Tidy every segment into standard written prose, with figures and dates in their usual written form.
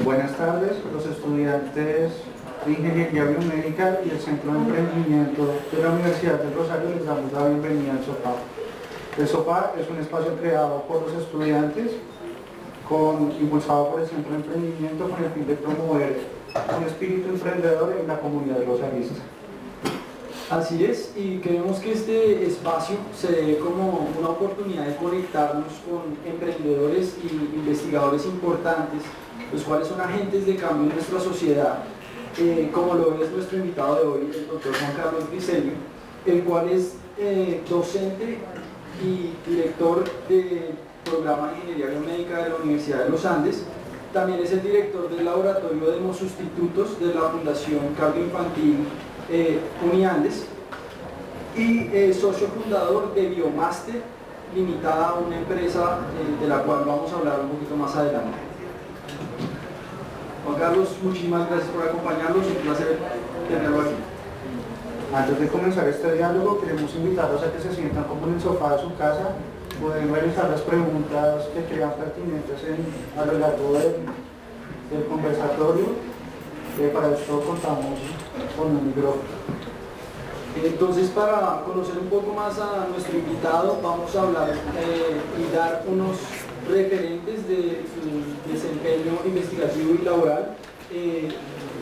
Buenas tardes, los estudiantes de Ingeniería Biomédica y el Centro de Emprendimiento de la Universidad del Rosario les damos la bienvenida al SOPA. El SOPA es un espacio creado por los estudiantes, impulsado por el Centro de Emprendimiento con el fin de promover un espíritu emprendedor en la comunidad rosarista. Así es, y creemos que este espacio se ve como una oportunidad de conectarnos con emprendedores y investigadores importantes, los cuales son agentes de cambio en nuestra sociedad, como lo es nuestro invitado de hoy, el doctor Juan Carlos Briceño, el cual es docente y director del programa de Ingeniería Biomédica de la Universidad de los Andes. También es el director del laboratorio de hemosustitutos de la Fundación Cardioinfantil Uniandes y socio fundador de Biomaster Limitada, una empresa de la cual vamos a hablar un poquito más adelante. Juan Carlos, muchísimas gracias por acompañarnos, un placer tenerlo aquí. Antes de comenzar este diálogo, queremos invitarlos a que se sientan como en el sofá de su casa. Pueden realizar las preguntas que crean pertinentes a lo largo del conversatorio. Para esto contamos con un micrófono. Entonces, para conocer un poco más a nuestro invitado, vamos a hablar y dar unos referentes de su desempeño investigativo y laboral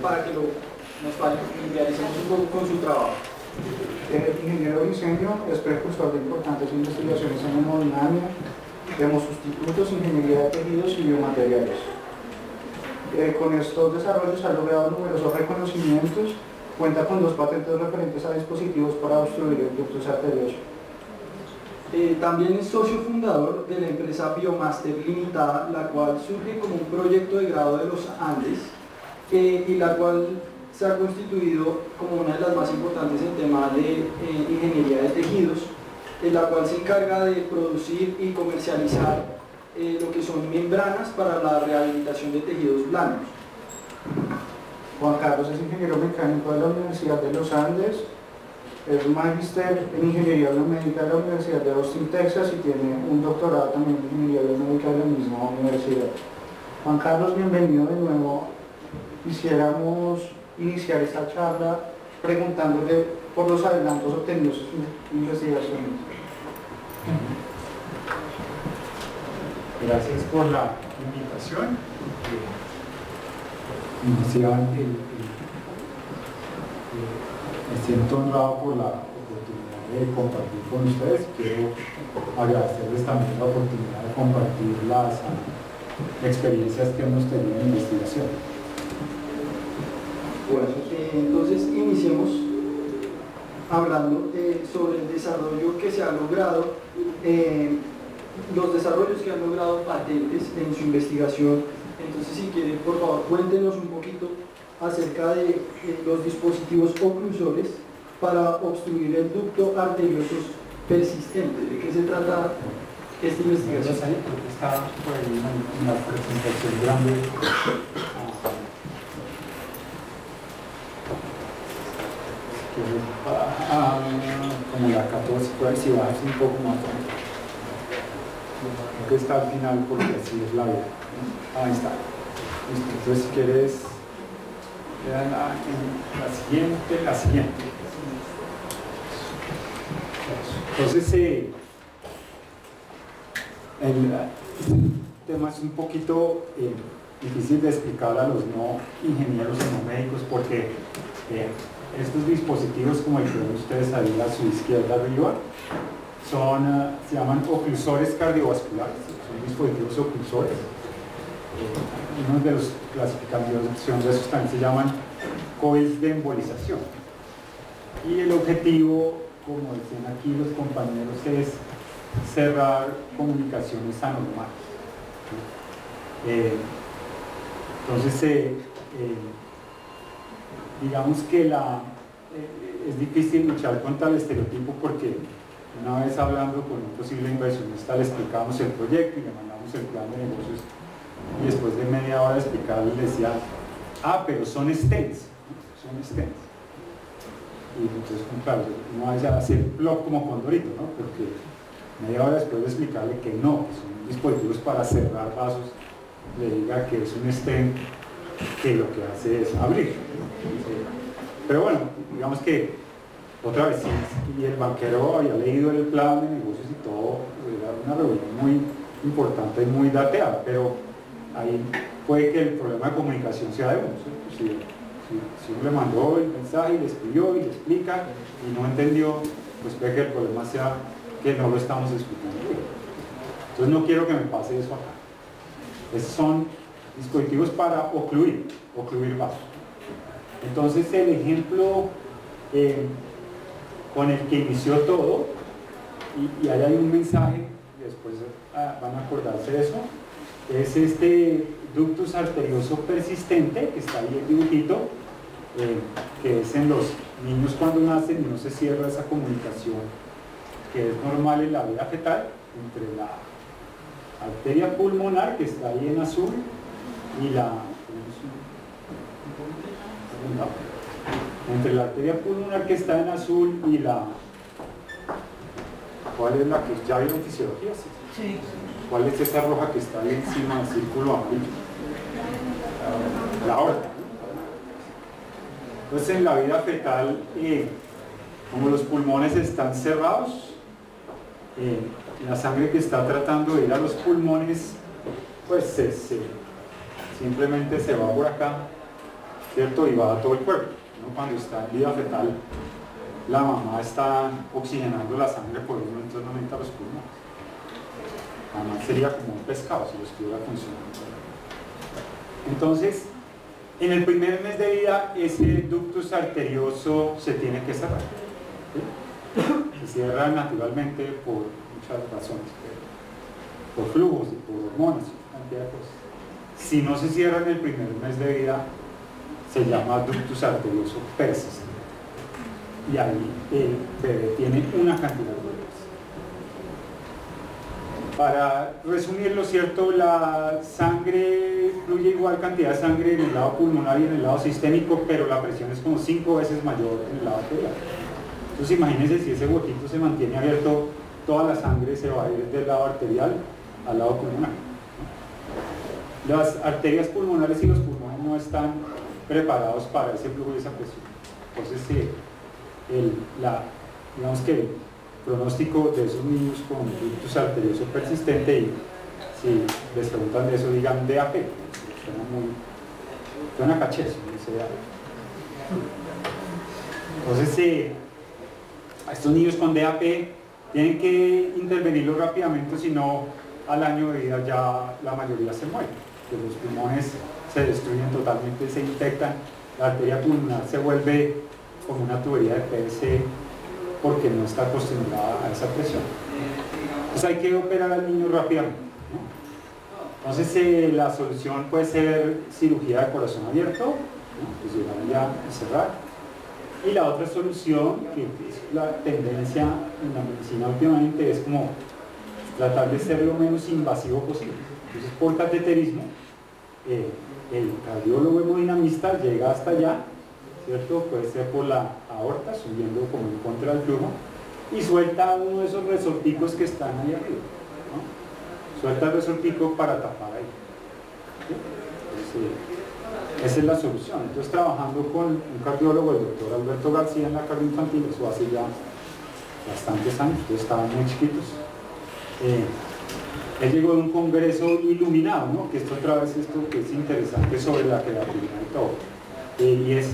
para que nos familiaricemos un poco con su trabajo. El ingeniero Briceño es precursor de importantes investigaciones en hemodinamia, hemosustitutos, ingeniería de tejidos y biomateriales. Con estos desarrollos ha logrado numerosos reconocimientos, cuenta con 2 patentes referentes a dispositivos para obstruir el ductus arterioso. También es socio fundador de la empresa Biomaster Limitada, la cual surge como un proyecto de grado de los Andes y la cual se ha constituido como una de las más importantes en tema de ingeniería de tejidos, en la cual se encarga de producir y comercializar lo que son membranas para la rehabilitación de tejidos blandos. Juan Carlos es ingeniero mecánico de la Universidad de los Andes, es magíster en Ingeniería Biomédica de la Universidad de Austin, Texas, y tiene un doctorado también en Ingeniería Biomédica de la misma universidad. Juan Carlos, bienvenido de nuevo. Quisiéramos iniciar esta charla preguntándole por los adelantos obtenidos en sus investigaciones. Gracias por la invitación. Inicialmente me siento honrado por la oportunidad de compartir con ustedes. Quiero agradecerles también la oportunidad de compartir las experiencias que hemos tenido en investigación. Bueno, entonces iniciemos hablando sobre el desarrollo que se ha logrado, los desarrollos que han logrado patentes en su investigación. Entonces, si quieren, por favor, cuéntenos un poquito acerca de los dispositivos oclusores para obstruir el ducto arterioso persistente. ¿De qué se trata esta investigación? Está por ahí en la presentación grande. Como la 14, pues si bajas un poco más. Creo que está al final porque así es la vida. Ahí está. Listo. Entonces, si quieres, la siguiente. Entonces, este tema es un poquito difícil de explicar a los no ingenieros hemomédicos porque estos dispositivos, como el que ven ustedes ahí a su izquierda arriba, se llaman oclusores cardiovasculares, son dispositivos oclusores. Uno de los clasificación de esos también se llaman coils de embolización. Y el objetivo, como decían aquí los compañeros, es cerrar comunicaciones anormales. Entonces, digamos que es difícil luchar contra el estereotipo porque una vez hablando con un posible inversionista le explicamos el proyecto y le mandamos el plan de negocios y después de media hora de explicarle le decía, pero son stents, ¿no? Son stents. Y entonces, claro, no vaya a hacer plop como Condorito, ¿no? Porque media hora después de explicarle que no, que son dispositivos para cerrar vasos le diga que es un stent que lo que hace es abrir. Pero bueno, digamos que otra vez, y el banquero había leído el plan de negocios y todo, era una reunión muy importante y muy dateada, pero ahí puede que el problema de comunicación sea de uno. Si uno le mandó el mensaje y le escribió y le explica y no entendió, pues puede que el problema sea que no lo estamos explicando bien. Entonces no quiero que me pase eso acá. Estos son dispositivos para ocluir vasos. Entonces el ejemplo con el que inició todo, y ahí hay un mensaje, después van a acordarse de eso, es este ductus arterioso persistente, que está ahí el dibujito, que es en los niños cuando nacen y no se cierra esa comunicación, que es normal en la vida fetal, entre la arteria pulmonar, que está ahí en azul, y entre la arteria pulmonar que está en azul y la... ¿Cuál es la que ya vieron fisiología? Sí. ¿Cuál es esa roja que está ahí encima del círculo amarillo? La aorta. Entonces en la vida fetal, como los pulmones están cerrados, la sangre que está tratando de ir a los pulmones, pues simplemente se va por acá, ¿cierto? Y va a todo el cuerpo, ¿no? Cuando está en vida fetal, la mamá está oxigenando la sangre por uno, entonces no necesita los pulmones. Además sería como un pescado si lo estuviera funcionando. Entonces, en el primer mes de vida, ese ductus arterioso se tiene que cerrar. ¿Sí? Se cierra naturalmente por muchas razones, por flujos y por hormonas y cantidad de cosas. Si no se cierra en el primer mes de vida, se llama ductus arterioso persistente. Y ahí el bebé tiene una cantidad de bebés. Para resumirlo, ¿cierto? La sangre fluye igual cantidad de sangre en el lado pulmonar y en el lado sistémico, pero la presión es como 5 veces mayor en el lado arterial. Entonces imagínense si ese huequito se mantiene abierto, toda la sangre se va a ir del lado arterial al lado pulmonar. Las arterias pulmonares y los pulmones no están preparados para ese flujo y esa presión. Entonces digamos que el pronóstico de esos niños con ductus arterioso persistente, y si les preguntan de eso, digan DAP, suena caché, entonces a estos niños con DAP tienen que intervenirlo rápidamente, si no al año de vida ya la mayoría se muere, que los pulmones se destruyen totalmente, se infectan, la arteria pulmonar se vuelve como una tubería de PVC porque no está acostumbrada a esa presión. Entonces hay que operar al niño rápidamente, ¿no? Entonces la solución puede ser cirugía de corazón abierto, ¿no? Pues llegar ya a cerrar. Y la otra solución, que es la tendencia en la medicina últimamente, es como tratar de ser lo menos invasivo posible. Entonces por cateterismo, el cardiólogo hemodinamista llega hasta allá, ¿cierto? Puede ser por la aorta, subiendo como en contra del flujo, y suelta uno de esos resorticos que están ahí arriba, ¿no? Suelta el resortico para tapar ahí. ¿Sí? Entonces, esa es la solución. Entonces, trabajando con un cardiólogo, el doctor Alberto García, en la cardio infantil, eso hace ya bastantes años, entonces estaban muy chiquitos. Él llegó de un congreso iluminado, ¿no? Que esto otra vez, esto que es interesante sobre la creatividad y todo. Y es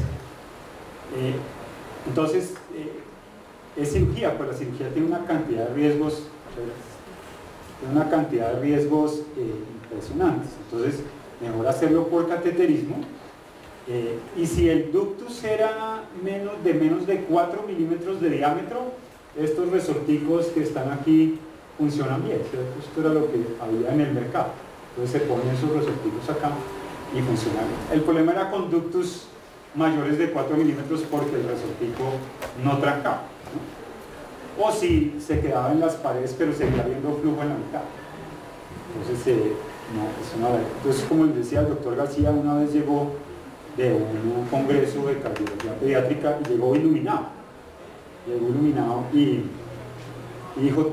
entonces es cirugía, pues la cirugía tiene una cantidad de riesgos impresionantes. Entonces mejor hacerlo por cateterismo, y si el ductus era menos de 4 milímetros de diámetro, estos resorticos que están aquí funcionan bien, ¿cierto? Esto era lo que había en el mercado. Entonces se ponen esos resorticos acá y funcionan bien. El problema era con ductus mayores de 4 milímetros porque el resortico no trancaba, ¿no? O si se quedaba en las paredes pero seguía habiendo flujo en la mitad. Entonces, entonces, como les decía, el doctor García una vez llegó de un congreso de cardiología pediátrica y llegó iluminado y dijo: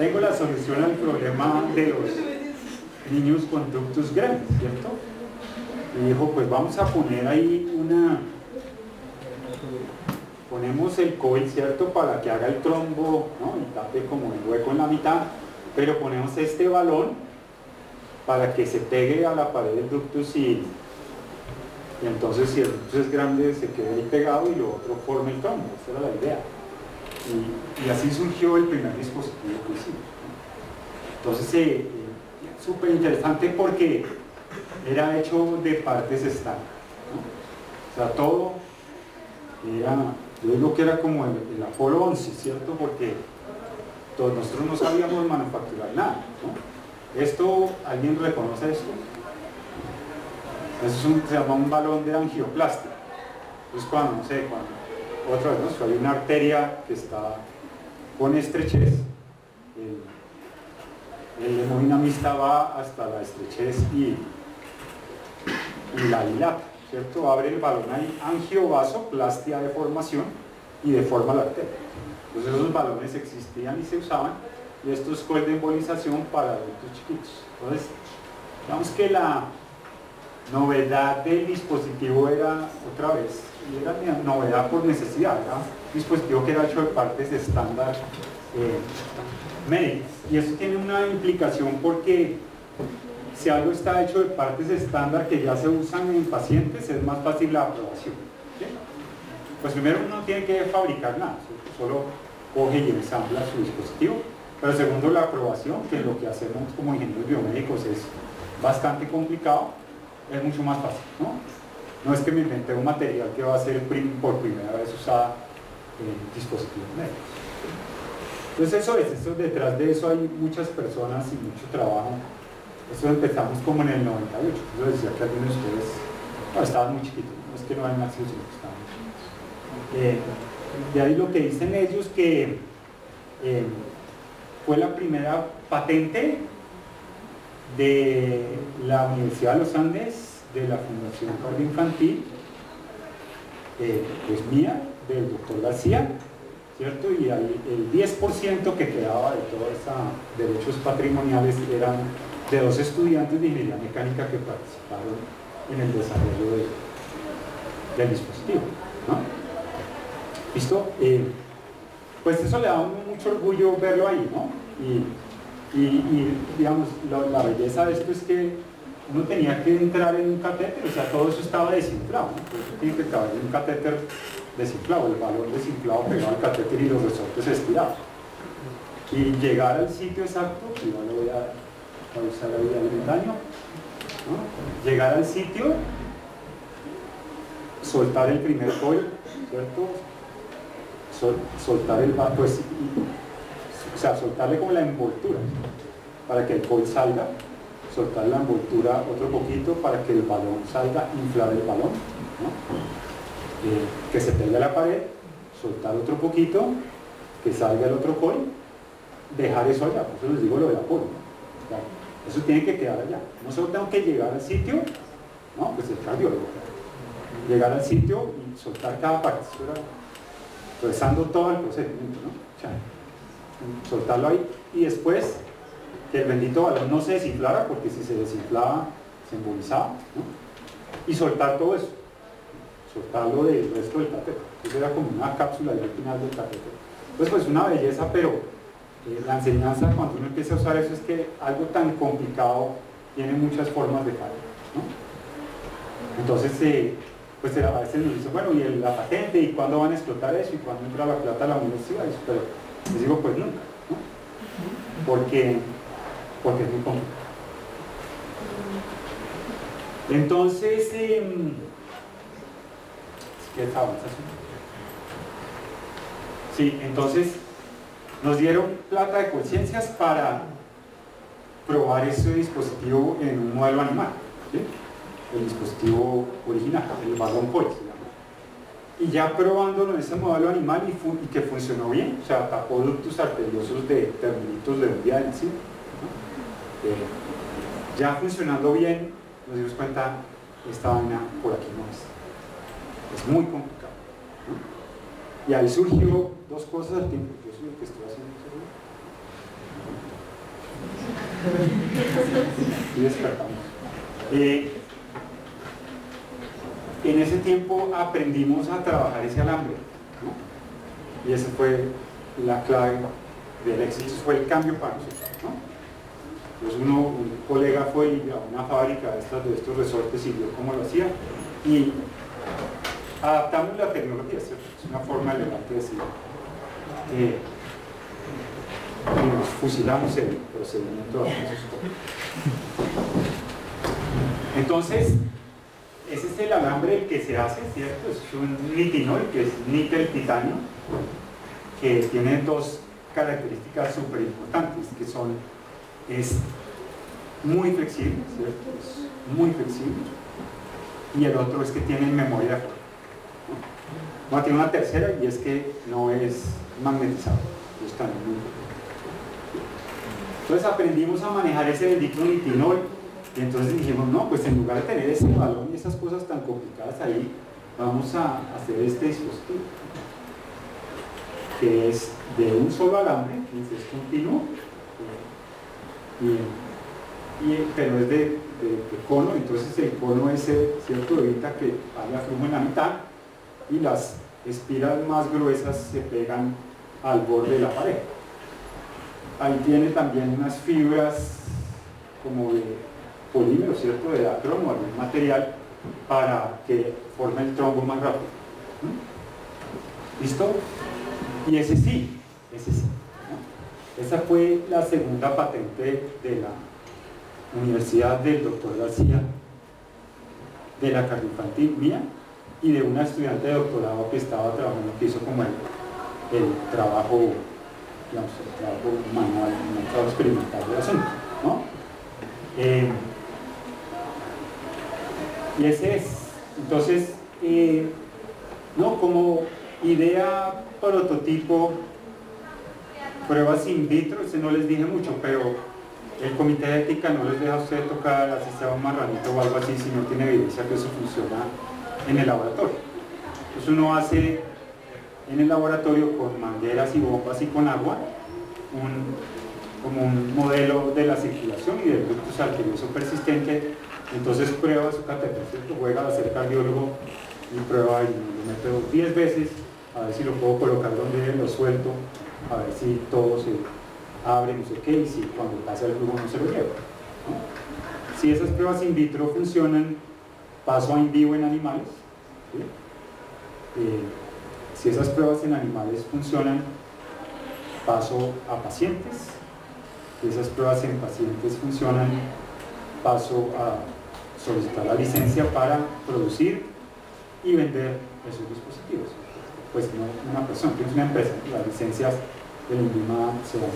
tengo la solución al problema de los niños con ductus grandes, ¿cierto? Y dijo, pues vamos a poner ahí ponemos el coil, ¿cierto? Para que haga el trombo, ¿no? Y tape como el hueco en la mitad, pero ponemos este balón para que se pegue a la pared del ductus y entonces si el ductus es grande se quede ahí pegado y lo otro forma el trombo. Esa era la idea. Y así surgió el primer dispositivo que hicimos, ¿no? Entonces, súper interesante porque era hecho de partes estándar, ¿no? O sea, todo era, yo digo que era como el Apolo 11, ¿cierto? Porque todos nosotros no sabíamos manufacturar nada, ¿no? Esto, ¿alguien reconoce esto? Eso se llama un balón de angioplastia. Entonces cuando, no sé, otra vez, ¿no? Si hay una arteria que está con estrechez, el hemodinamista va hasta la estrechez y la dilata, ¿cierto? Abre el balón ahí, angiovasoplastia, deformación, y deforma la arteria. Entonces esos balones existían y se usaban, y esto es coil de embolización para adultos chiquitos. Entonces, digamos que la novedad del dispositivo era, otra vez, y era novedad por necesidad, era un dispositivo que era hecho de partes estándar médicas. Y eso tiene una implicación porque si algo está hecho de partes estándar que ya se usan en pacientes, es más fácil la aprobación, ¿sí? Pues primero uno no tiene que fabricar nada, ¿sí? Solo coge y ensambla su dispositivo. Pero segundo, la aprobación, que lo que hacemos como ingenieros biomédicos es bastante complicado, es mucho más fácil, ¿no? No es que me inventé un material que va a ser por primera vez usado en dispositivos médicos. Entonces eso detrás de eso hay muchas personas y mucho trabajo. Eso empezamos como en el 98. Yo decía que algunos de ustedes estaban muy chiquitos, no es que no hayan nacido, sino que estaban muy chiquitos. De ahí lo que dicen ellos que fue la primera patente de la Universidad de los Andes, de la Fundación Cardio Infantil, pues mía, del doctor García, ¿cierto? Y ahí el 10% que quedaba de todos esos derechos patrimoniales eran de 2 estudiantes de ingeniería mecánica que participaron en el desarrollo del dispositivo, ¿no? ¿Listo? Pues eso le da mucho orgullo verlo ahí, ¿no? Y digamos, la belleza de esto es que uno tenía que entrar en un catéter, o sea, todo eso estaba desinflado, ¿no? Por eso tiene que caber en un catéter desinflado, el balón desinflado pegado al catéter y los resortes estirados. Y llegar al sitio exacto, igual lo voy a usar ahí el daño, ¿no? Llegar al sitio, soltar el primer coil, ¿cierto? Soltar el pues, o sea, soltarle como la envoltura para que el coil salga, soltar la envoltura otro poquito para que el balón salga, inflar el balón, ¿no? Que se pegue a la pared, soltar otro poquito, que salga el otro coil, dejar eso allá, por eso les digo lo del apoyo, ¿no? Claro, eso tiene que quedar allá, no solo tengo que llegar al sitio, ¿no? Pues el cardiólogo, llegar al sitio y soltar cada parte, procesando todo el procedimiento, ¿no? O sea, soltarlo ahí y después que el bendito balón no se desinflara, porque si se desinflaba se embolizaba, ¿no? Y soltar todo eso, soltarlo del resto del catéter. Eso era como una cápsula ahí al final del catéter. Entonces pues una belleza, pero la enseñanza cuando uno empieza a usar eso es que algo tan complicado tiene muchas formas de fallo, ¿no? Entonces pues a veces nos dicen, bueno, y la patente, y cuándo van a explotar eso, y cuándo entra la plata a la universidad, pero les digo, pues nunca, ¿no? Porque es muy complicado. Entonces, ¿qué avanzas? Sí, entonces nos dieron plata de conciencias para probar ese dispositivo en un modelo animal, ¿sí? El dispositivo original, el balón coil se llama. Y ya probándolo en ese modelo animal y que funcionó bien, o sea, tapó ductos arteriosos de terminitos de un día en sí, ¿no? Ya funcionando bien, nos dimos cuenta que esta vaina por aquí no es muy complicado, ¿no? Y ahí surgió 2 cosas al tiempo. Yo soy el que estoy haciendo eso, Y despertamos. En ese tiempo aprendimos a trabajar ese alambre, ¿no? Y esa fue la clave del éxito, ese fue el cambio para nosotros, ¿no? Pues un colega fue a una fábrica de estos resortes y vio cómo lo hacía y adaptamos la tecnología, ¿cierto? Es una forma elegante de decir y nos fusilamos el procedimiento de acceso. Entonces, ese es el alambre que se hace, ¿cierto? Es un nitinol, que es níquel titanio, que tiene dos características súper importantes, que es muy flexible, ¿cierto? Es muy flexible. Y el otro es que tiene memoria de fuego. ¿No? Tiene una tercera y es que no es magnetizado. Entonces aprendimos a manejar ese bendito nitinol y entonces dijimos, no, pues en lugar de tener ese balón y esas cosas tan complicadas ahí, vamos a hacer este dispositivo que es de un solo alambre, que es continuo, pero es de cono, entonces el cono ese, ¿cierto?, evita que haya flujo en la mitad y las espiras más gruesas se pegan al borde de la pared. Ahí tiene también unas fibras como de polímero, ¿cierto?, de acromo, algún material para que forme el trombo más rápido. ¿Listo? Y ese sí, ¿no? Esa fue la segunda patente de la Universidad del Dr. García, de la carrera infantil mía y de una estudiante de doctorado que estaba trabajando, que hizo como el trabajo, digamos, el trabajo manual, el trabajo experimental del asunto, ¿no? Y ese es, entonces, ¿no? Como idea, prototipo, pruebas in vitro, no les dije mucho, pero el comité de ética no les deja a usted tocar así sea un marranito o algo así si no tiene evidencia que eso funciona en el laboratorio. Entonces uno hace en el laboratorio con mangueras y bombas y con agua como un modelo de la circulación y del ductus arterioso persistente. Entonces prueba su catéter, ¿cierto? Juega a ser cardiólogo y prueba y lo meto 10 veces a ver si lo puedo colocar donde lo suelto, a ver si todo se abre, no sé qué, y si cuando pasa el flujo no se lo lleva, ¿no? Si esas pruebas in vitro funcionan, paso a in vivo en animales, ¿sí? Si esas pruebas en animales funcionan, paso a pacientes. Si esas pruebas en pacientes funcionan, paso a solicitar la licencia para producir y vender esos dispositivos. Pues no una persona, tienes una empresa, las licencias del INVIMA se van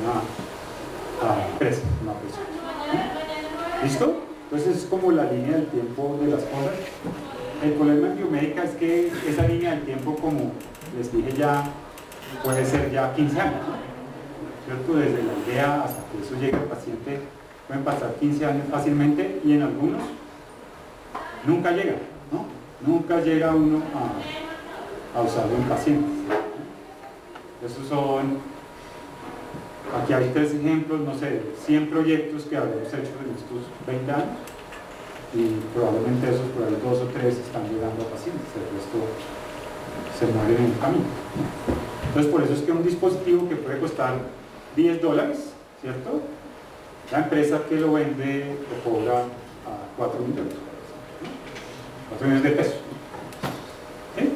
a empresa, una persona. ¿Sí? ¿Listo? Entonces es como la línea del tiempo de las cosas. El problema en biomédica es que esa línea del tiempo, como les dije ya, puede ser ya 15 años, ¿cierto? Desde la idea hasta que eso llegue al paciente pueden pasar 15 años fácilmente y en algunos nunca llega, ¿no? Nunca llega uno a usarlo en pacientes. Esos son, aquí hay 3 ejemplos, no sé, 100 proyectos que habremos hecho en estos 20 años y probablemente esos por ahí 2 o 3 están llegando a pacientes, el resto se mueren en el camino. Entonces por eso es que un dispositivo que puede costar $10, ¿cierto? La empresa que lo vende lo cobra a 4 millones, 4 millones de pesos. ¿Sí?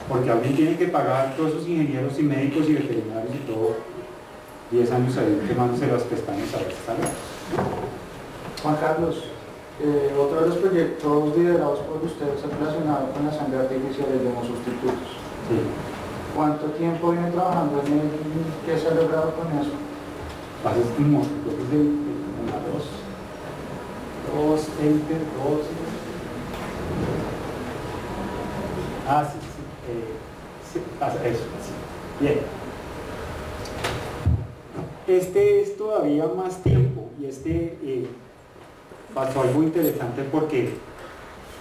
Porque alguien tiene que pagar todos esos ingenieros y médicos y veterinarios y todo 10 años ahí quemándose las pestañas a ver si sale. Juan Carlos, otro de los proyectos liderados por ustedes es relacionado con la sangre artificial de hemosustitutos. Sí. ¿Cuánto tiempo viene trabajando en el que se ha logrado con eso? Pasa como, creo que es de 220, 2. Ah, sí, sí, pasa eso, sí. Bien. Este es todavía más tiempo y pasó algo interesante porque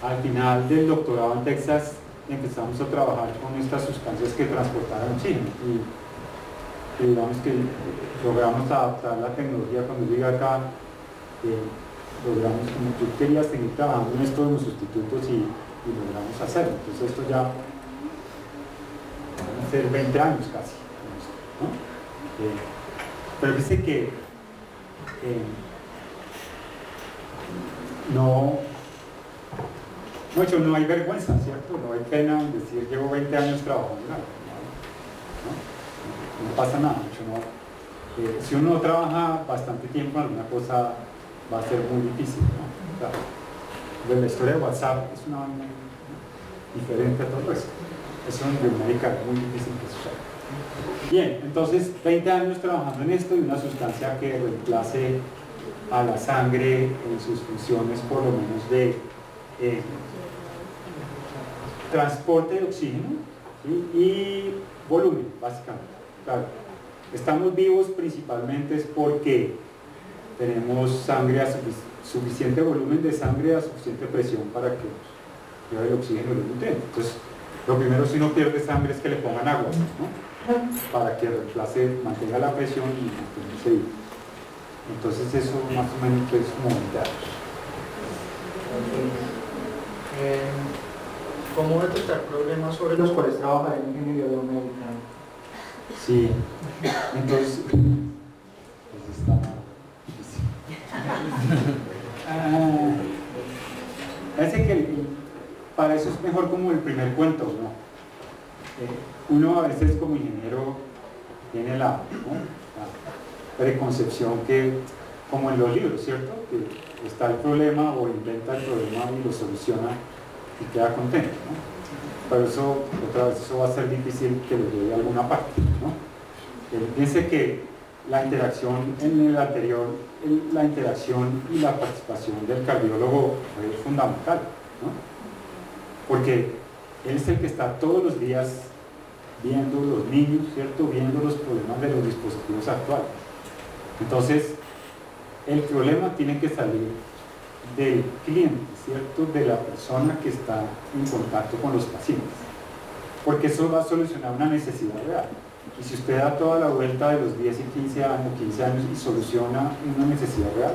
al final del doctorado en Texas empezamos a trabajar con estas sustancias que transportaban oxígeno digamos que logramos adaptar la tecnología. Cuando llegué acá, logramos, como tú querías seguir trabajando en esto de los sustitutos y logramos hacerlo. Entonces esto ya van a ser 20 años casi, ¿no? Pero dice que no hay vergüenza, ¿cierto? No hay pena en decir llevo 20 años trabajando en algo, ¿no? No pasa nada, si uno trabaja bastante tiempo en alguna cosa va a ser muy difícil, ¿no? Claro. La historia de WhatsApp es una vaina diferente a todo eso. Es un biomédica muy difícil que suceda. Bien, entonces 20 años trabajando en esto y una sustancia que reemplace a la sangre en sus funciones, por lo menos de transporte de oxígeno, ¿sí? Y volumen, básicamente. Claro, estamos vivos principalmente es porque tenemos sangre a suficiente volumen de sangre a suficiente presión para que lleve el oxígeno y los nutrientes. Entonces, lo primero, si uno pierde sangre, es que le pongan agua, ¿no? Para que reemplace, mantenga la presión y mantenga vivo. Entonces, eso más o menos es como 20 años. ¿Cómo detectar problemas sobre los cuales trabaja en ingeniería biomédica? Sí, entonces está difícil. Parece que para eso es mejor como el primer cuento, ¿no? Uno a veces como ingeniero tiene la preconcepción que, como en los libros, ¿cierto? Que está el problema o inventa el problema y lo soluciona y queda contento, ¿no? Pero eso, otra vez, eso va a ser difícil que lo lleve a alguna parte, ¿no? Piense que la interacción en el anterior, la interacción y la participación del cardiólogo es fundamental, ¿no? Porque él es el que está todos los días viendo los niños, ¿cierto? Viendo los problemas de los dispositivos actuales. Entonces, el problema tiene que salir del cliente, ¿cierto? De la persona que está en contacto con los pacientes. Porque eso va a solucionar una necesidad real. Y si usted da toda la vuelta de los 10 y 15 años y soluciona una necesidad real,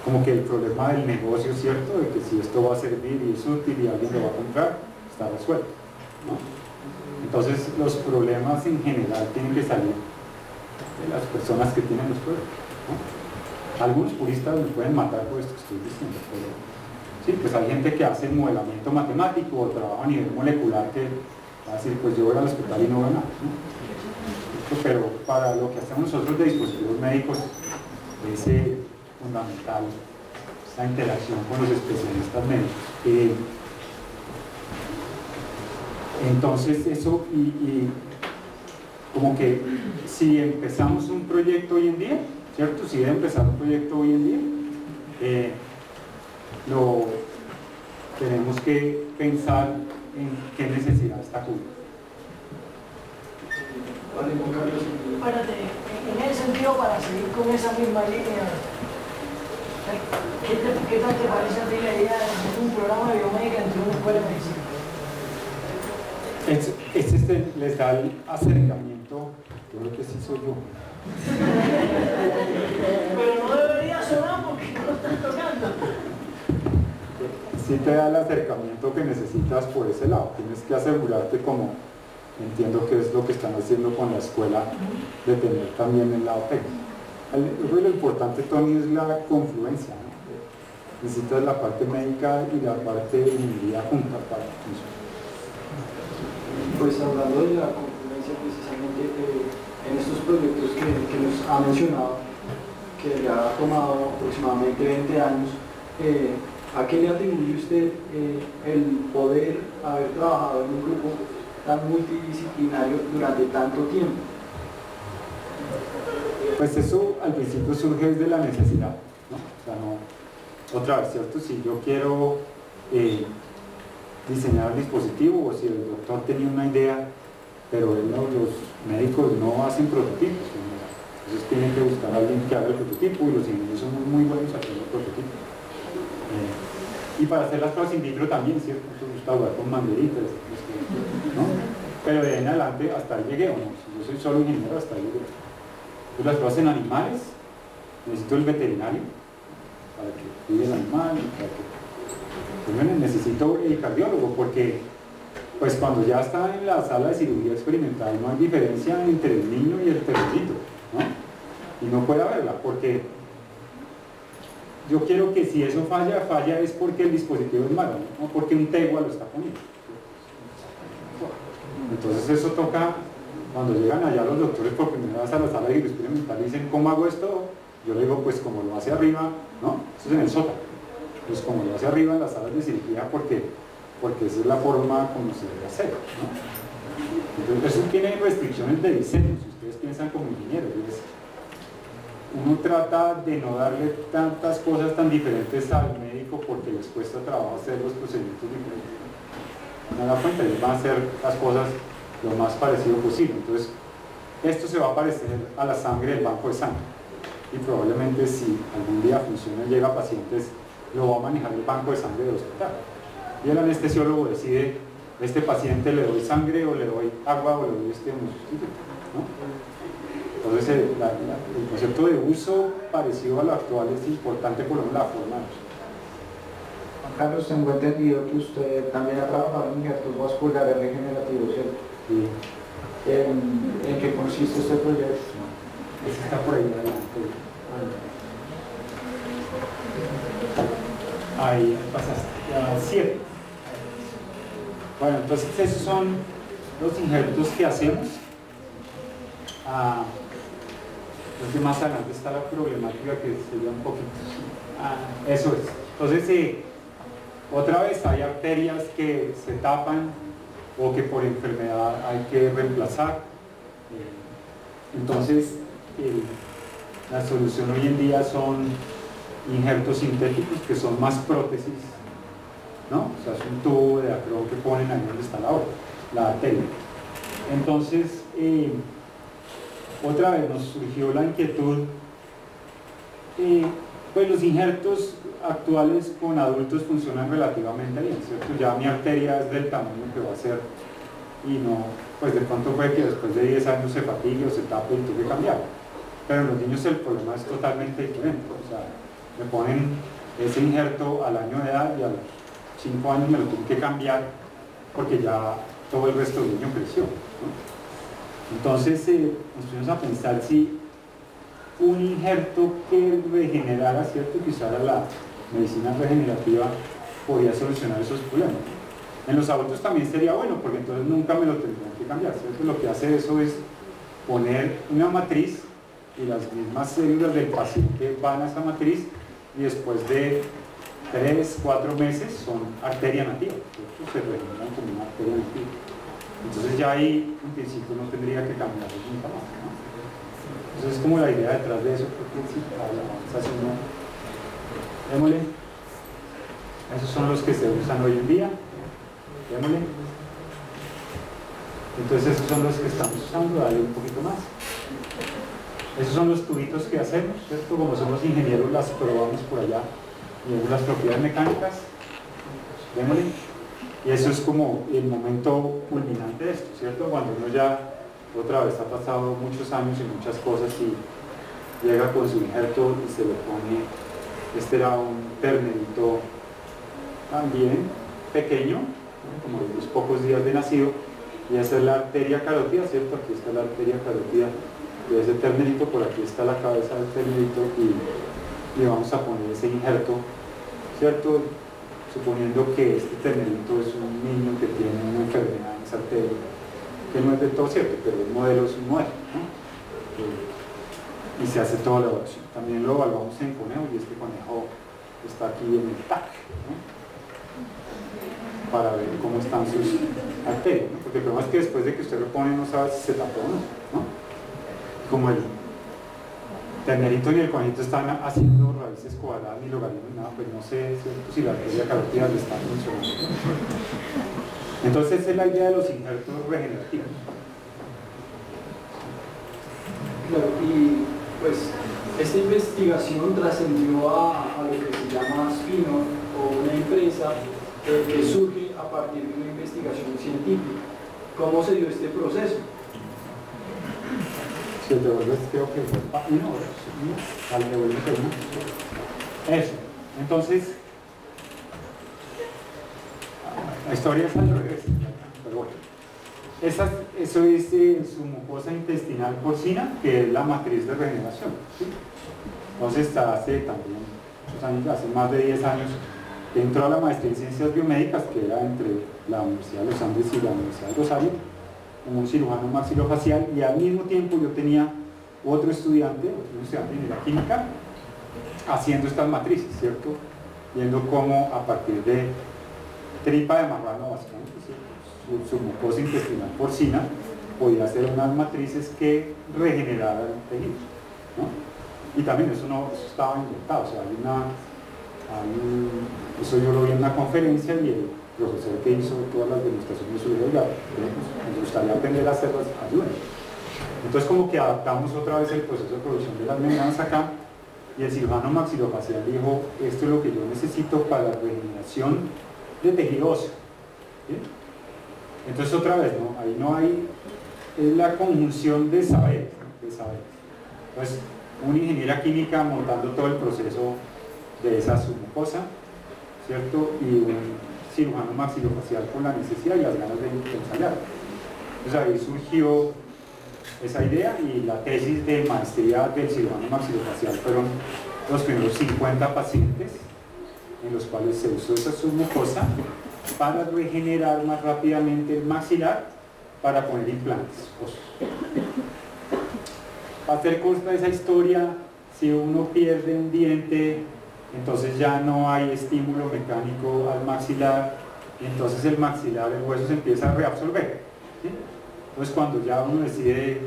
como que el problema del negocio, ¿cierto? De que si esto va a servir y es útil y alguien lo va a comprar, está resuelto, ¿no? Entonces, los problemas en general tienen que salir de las personas que tienen los problemas, ¿no? Algunos puristas me pueden matar por esto que estoy diciendo, pero sí, pues hay gente que hace modelamiento matemático o trabaja a nivel molecular que va a decir, pues yo voy al hospital y no veo nada, ¿no? Pero para lo que hacemos nosotros de dispositivos médicos es fundamental esta interacción con los especialistas médicos. Entonces eso, y como que si empezamos un proyecto hoy en día, ¿cierto? Si debe empezar un proyecto hoy en día, tenemos que pensar en qué necesidad está cubierta. Espérate, en ese sentido, para seguir con esa misma línea, ¿qué tal te parece a ti la idea de hacer un programa de biomédica entre una escuela de medicina? Les da el acercamiento, yo creo que sí soy yo. Pero no debería sonar porque no estás tocando. Sí te da el acercamiento que necesitas por ese lado. Tienes que asegurarte, como entiendo que es lo que están haciendo con la escuela, de tener también el lado técnico. Yo creo que lo importante, Tony, es la confluencia, ¿no? Necesitas la parte médica y la parte de ingeniería juntas para funcionar. Pues hablando de la confluencia, precisamente en estos proyectos que nos ha mencionado, que le ha tomado aproximadamente 20 años, ¿a qué le atribuye usted el poder haber trabajado en un grupo tan multidisciplinario durante tanto tiempo? Pues eso al principio surge desde la necesidad, ¿no? O sea, otra vez, ¿cierto? Si yo quiero diseñar el dispositivo, o si el doctor tenía una idea, pero los médicos no hacen prototipos, entonces tienen que buscar a alguien que haga el prototipo, y los ingenieros son muy buenos haciendo prototipos. Y para hacer las pruebas in vitro también, ¿cierto? Nos gusta jugar con banderitas, ¿no? Pero de ahí en adelante hasta ahí llegué, ¿o no? Si yo yo soy solo ingeniero hasta ahí. Yo las pruebas en animales, necesito el veterinario para que cuide el animal, para que necesito el cardiólogo, porque pues cuando ya está en la sala de cirugía experimental no hay diferencia entre el niño y el ternerito, ¿no? Y no puede haberla, porque yo quiero que si eso falla es porque el dispositivo es malo, no porque un tegua lo está poniendo. Entonces eso toca, cuando llegan allá los doctores por primera vez a la sala de cirugía experimental y dicen, ¿cómo hago esto? Yo le digo, pues como lo hace arriba, ¿no? Eso es en el sótano. Pues como lo hace arriba en las salas de cirugía, porque esa es la forma como se debe hacer, ¿no? Entonces eso tiene restricciones de diseño, si ustedes piensan como ingenieros. Uno trata de no darle tantas cosas tan diferentes al médico porque les cuesta trabajo hacer los procedimientos diferentes. No da cuenta, ellos van a hacer las cosas lo más parecido posible. Entonces, esto se va a parecer a la sangre del banco de sangre. Y probablemente si algún día funciona y llega a pacientes, lo va a manejar el banco de sangre del hospital. Y el anestesiólogo decide, este paciente le doy sangre o le doy agua o le doy un sustituto, ¿no? Entonces el concepto de uso parecido a lo actual es importante, por lo menos la forma de uso. Juan Carlos, tengo entendido que usted también ha trabajado en injertos vasculares regenerativos, ¿cierto? Sí. ¿En qué consiste este proyecto? Ese está por ahí adelante. Ahí pasaste. 7. Bueno, entonces esos son los injertos que hacemos. Creo que más adelante está la problemática que sería un poquito. Eso es. Entonces, otra vez hay arterias que se tapan o que por enfermedad hay que reemplazar. Entonces, la solución hoy en día son injertos sintéticos que son más prótesis, ¿no? O sea, es un tubo de acro que ponen ahí donde está la arteria. Entonces, otra vez nos surgió la inquietud, pues los injertos actuales con adultos funcionan relativamente bien, ¿cierto? Ya mi arteria es del tamaño que va a ser y no, pues de pronto puede que después de 10 años se fatigue o se tape y tuve que cambiar. Pero en los niños el problema es totalmente diferente, o sea, me ponen ese injerto al año de edad y a los 5 años me lo tuve que cambiar porque ya todo el resto del niño creció, ¿no? Entonces nos fuimos a pensar si un injerto que regenerara, ¿cierto? Que usara la medicina regenerativa podía solucionar esos problemas. En los adultos también sería bueno, porque entonces nunca me lo tendrían que cambiar, ¿cierto? Lo que hace eso es poner una matriz y las mismas células del paciente van a esa matriz y después de 3, 4 meses son arteria nativa, ¿cierto? Se regeneran como una arteria nativa. Entonces ya ahí en principio no tendría que cambiar nunca más, ¿no? Entonces es como la idea detrás de eso, porque si démosle. Esos son los que se usan hoy en día. Démosle. Entonces esos son los que estamos usando, dale un poquito más. Esos son los tubitos que hacemos, ¿cierto? Como somos ingenieros las probamos por allá y vemos las propiedades mecánicas. Démosle. Y eso es como el momento culminante de esto, ¿cierto? Cuando uno ya otra vez ha pasado muchos años y muchas cosas y llega con su injerto y se le pone, este era un ternerito también pequeño, ¿no? Como de unos pocos días de nacido, y esa es la arteria carótida, ¿cierto? Aquí está la arteria carótida de ese ternerito, por aquí está la cabeza del ternerito y le vamos a poner ese injerto, ¿cierto? Suponiendo que este ternerito es un niño que tiene una enfermedad en esa arteria, que no es del todo cierto, pero el modelo es un modelo, ¿no? Y se hace toda la evaluación. También lo evaluamos en conejo y este conejo está aquí en el TAC, ¿no? Para ver cómo están sus arterias, ¿no? Porque el problema es que después de que usted lo pone no sabe si se tapó o no, ¿no? Como el ternerito y el conejito están haciendo raíces cuadradas ni logaritmos, nada, pues no sé si la arteria carótida le está funcionando. Entonces esa es la idea de los injertos regenerativos. Claro, y pues esta investigación trascendió a lo que se llama spin-off, o una empresa que surge a partir de una investigación científica. ¿Cómo se dio este proceso? Si te devuelves, creo que fue al devuelves uno. Eso. Entonces, la historia es al revés, pero bueno. Eso es su mucosa intestinal porcina, que es la matriz de regeneración, ¿sí? Entonces, hace también muchos años, hace más de 10 años, entró a la maestría en ciencias biomédicas, que era entre la Universidad de los Andes y la Universidad de Rosario, un cirujano maxilofacial, y al mismo tiempo yo tenía otro estudiante de la química, haciendo estas matrices, ¿cierto? Viendo cómo a partir de tripa de marrano, básicamente, su mucosa intestinal porcina, podía hacer unas matrices que regeneraran tejidos, ¿no? Y también eso estaba inventado, o sea, eso yo lo vi en una conferencia y el profesor que hizo todas las demostraciones de su vida, me gustaría aprender a hacerlas, ayúdenme. Entonces como que adaptamos otra vez el proceso de producción de las membranas acá, y el cirujano maxilofacial dijo, esto es lo que yo necesito para la regeneración de tejido óseo, ¿sí? Entonces otra vez, ¿no? Ahí no hay, es la conjunción de saberes, ¿no? Entonces, una ingeniera química montando todo el proceso de esa submucosa, ¿cierto? Y un cirujano maxilofacial con la necesidad y las ganas de ensayar. Entonces ahí surgió esa idea, y la tesis de maestría del cirujano maxilofacial fueron los primeros 50 pacientes en los cuales se usó esa submucosa para regenerar más rápidamente el maxilar para poner implantes óseos. Para hacer corta esa historia, si uno pierde un diente, entonces ya no hay estímulo mecánico al maxilar, y entonces el maxilar, el hueso se empieza a reabsorber, ¿sí? Entonces cuando ya uno decide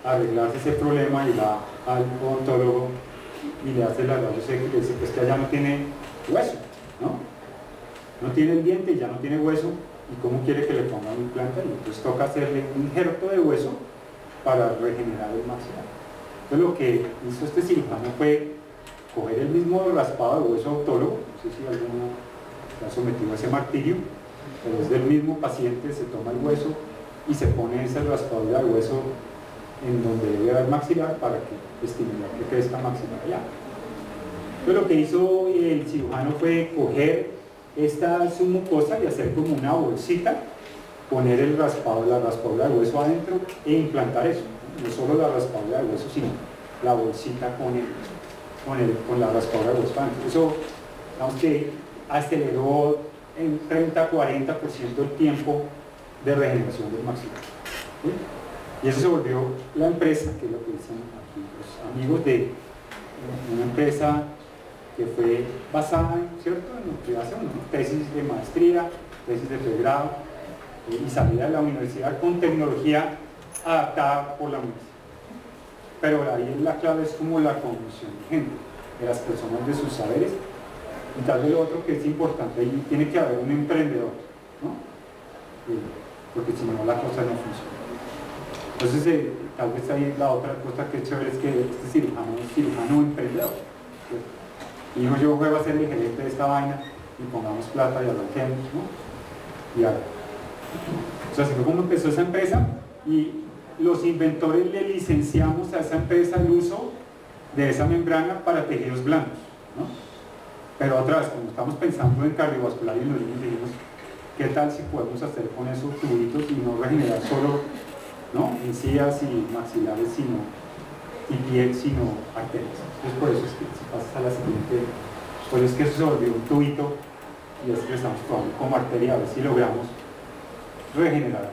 arreglarse ese problema y va al odontólogo y le hace la rayos X, le dice pues que ya no tiene hueso, ¿no? No tiene el diente y ya no tiene hueso, y cómo quiere que le pongan un implante, y entonces toca hacerle un injerto de hueso para regenerar el maxilar. Entonces lo que hizo este cirujano fue coger el mismo raspado de hueso autólogo, no sé si alguno se ha sometido a ese martirio, pero es del mismo paciente, se toma el hueso y se pone ese raspadura de hueso en donde debe haber maxilar para que estimular que crezca maxilar allá. Entonces lo que hizo el cirujano fue coger esta submucosa y hacer como una bolsita, poner el raspado, la raspadura de hueso adentro e implantar eso, no solo la raspadura de hueso, sino la bolsita con la raspadura de hueso adentro. Eso, digamos que aceleró en 30-40% el tiempo de regeneración del maxilar, ¿sí? Y eso se volvió la empresa, que es lo que dicen aquí los amigos, de una empresa que fue basada en investigación, tesis de maestría, tesis de pregrado, y salida de la universidad con tecnología adaptada por la universidad. Pero ahí la clave es como la conjunción de gente, de las personas, de sus saberes, y tal vez lo otro que es importante, ahí tiene que haber un emprendedor, ¿no? Porque si no la cosa no funciona. Entonces tal vez ahí la otra cosa que es chévere es que este cirujano es cirujano emprendedor, ¿sí? Y dijo, yo voy a ser el gerente de esta vaina y pongamos plata y arranquemos, ¿no? Y ahora. O sea, así fue como empezó esa empresa, y los inventores le licenciamos a esa empresa el uso de esa membrana para tejidos blandos, ¿no? Pero otra vez, como estamos pensando en cardiovascular y en los niños, dijimos, ¿qué tal si podemos hacer con esos tubitos y no regenerar solo, ¿no?, encías y maxilares, y piel, sino arterias? Entonces por eso es que se pasa a la siguiente, por eso es que eso se volvió un tubito, y es que estamos probando como arteria a ver si logramos regenerar.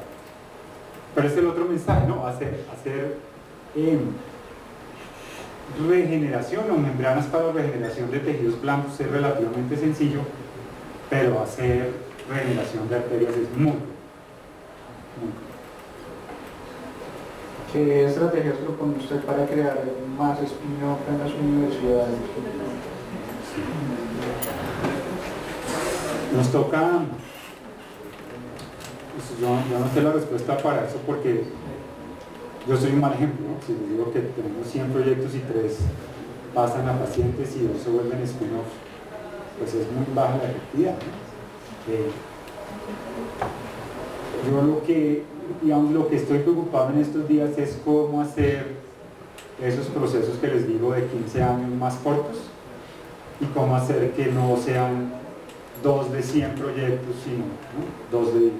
Pero este es el otro mensaje, ¿no? Hacer regeneración o membranas para regeneración de tejidos blandos es relativamente sencillo, pero hacer regeneración de arterias es muy. ¿Qué estrategias propone usted para crear más spin-off en las universidades? Nos toca, pues yo no sé la respuesta para eso, porque yo soy un mal ejemplo, ¿no? Si les digo que tenemos 100 proyectos y 3 pasan a pacientes y 2 se vuelven spin-off, pues es muy baja la efectividad, ¿no? Yo lo que estoy preocupado en estos días es cómo hacer esos procesos que les digo de 15 años más cortos y cómo hacer que no sean 2 de 100 proyectos, sino, ¿no?, 2 de 10.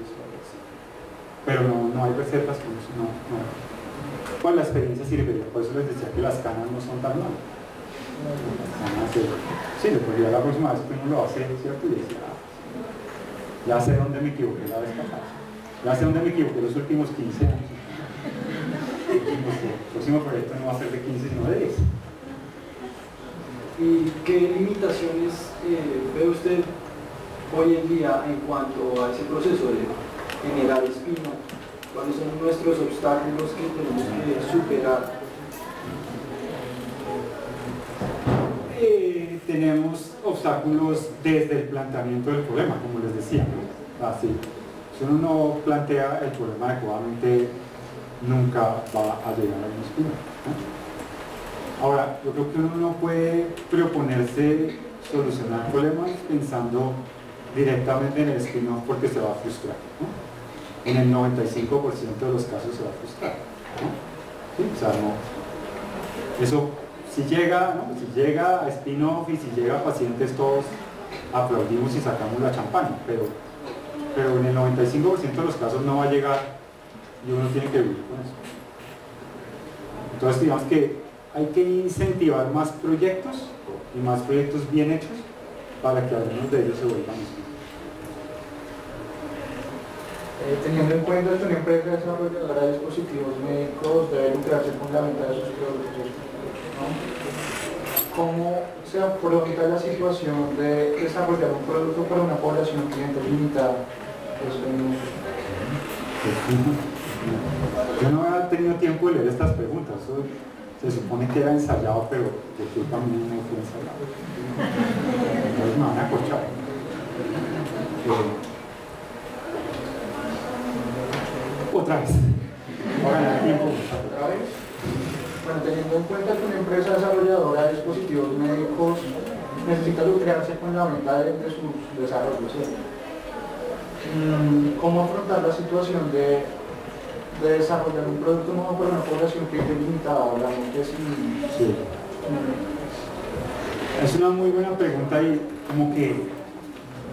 Pero no hay recetas con eso, no. Bueno, la experiencia sirve, por eso les decía que las canas no son tan malas. Sí, después ya la próxima vez que uno lo hace, ¿cierto? Y decía, ya sé dónde me equivoqué la vez pasada, ya sé dónde me equivoqué los últimos 15 años. El próximo proyecto no va a ser de 15 sino de 10. ¿Y qué limitaciones ve usted hoy en día en cuanto a ese proceso de generar espino? ¿Cuáles son nuestros obstáculos que tenemos que superar? Tenemos obstáculos desde el planteamiento del problema, como les decía, ¿no? Así, si uno no plantea el problema adecuadamente, nunca va a llegar a un espino, ¿no? Ahora, yo creo que uno no puede proponerse solucionar problemas pensando directamente en el spin-off porque se va a frustrar, ¿no? En el 95% de los casos se va a frustrar, ¿no? ¿Sí? O sea, no. Eso, si llega, ¿no?, si llega a spin-off y si llega a pacientes, todos aplaudimos y sacamos la champaña, pero en el 95% de los casos no va a llegar y uno tiene que vivir con eso. Entonces, digamos que hay que incentivar más proyectos y más proyectos bien hechos para que algunos de ellos se vuelvan spin-off. Teniendo en cuenta que una empresa desarrolladora de dispositivos médicos debe lucrarse con la venta de sus productos, ¿no? ¿Cómo se afronta la situación de desarrollar un producto para una población cliente limitada? Yo no he tenido tiempo de leer estas preguntas. Eso se supone que era ensayado, pero yo también no fui ensayado. Entonces me van a corchar. Otra vez. Ahora tiempo. ¿Otra vez? Bueno, teniendo en cuenta que una empresa desarrolladora de dispositivos médicos necesita lucrarse con la venta de sus desarrollos, ¿sí? ¿Cómo afrontar la situación de desarrollar un producto nuevo para una población cliente limitada? Hablamos de Sí. Es una muy buena pregunta y como que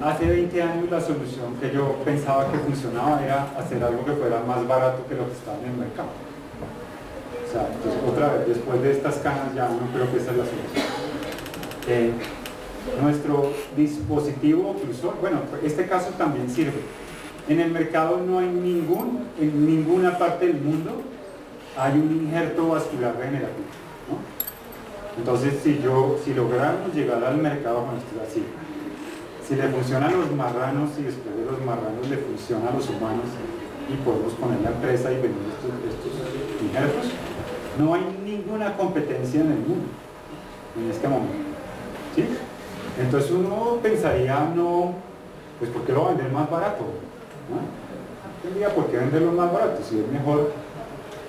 hace 20 años la solución que yo pensaba que funcionaba era hacer algo que fuera más barato que lo que estaba en el mercado. O sea, entonces, otra vez, después de estas canas ya no creo que esa es la solución. Nuestro dispositivo oclusor, bueno, este caso también sirve. En el mercado no hay en ninguna parte del mundo hay un injerto vascular regenerativo, ¿no? Entonces, si lográramos llegar al mercado con esto así, si le funciona a los marranos y después de los marranos le funciona a los humanos y podemos poner la empresa y vender estos injertos, no hay ninguna competencia en el mundo en este momento, ¿sí? Entonces uno pensaría, no, pues ¿por qué lo vender más barato? ¿No? Yo diría, ¿por qué venderlo más barato? Si es mejor,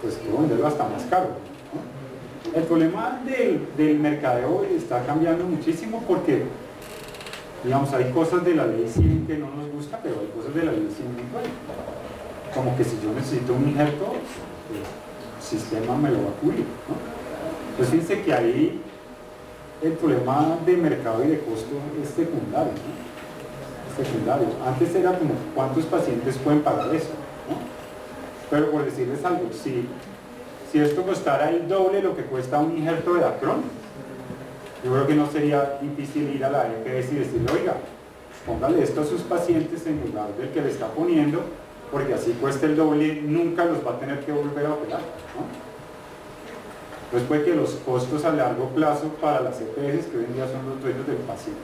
pues puedo venderlo hasta más caro, ¿no? El problema del mercadeo está cambiando muchísimo porque, digamos, hay cosas de la ley 100 que no nos gusta, pero hay cosas de la ley 100 muy buenas. Como que si yo necesito un injerto, pues, el sistema me lo va a cubrir, ¿no? Entonces fíjense que ahí el problema de mercado y de costo es secundario, ¿no? Es secundario. Antes era como cuántos pacientes pueden pagar eso, ¿no? Pero por decirles algo, si esto costara el doble de lo que cuesta un injerto de Dacron, yo creo que no sería difícil ir a la EPS y decirle, oiga, póngale esto a sus pacientes en lugar del que le está poniendo, porque así cuesta el doble, nunca los va a tener que volver a operar, ¿no? Entonces puede que los costos a largo plazo para las EPS, que hoy en día son los dueños del paciente,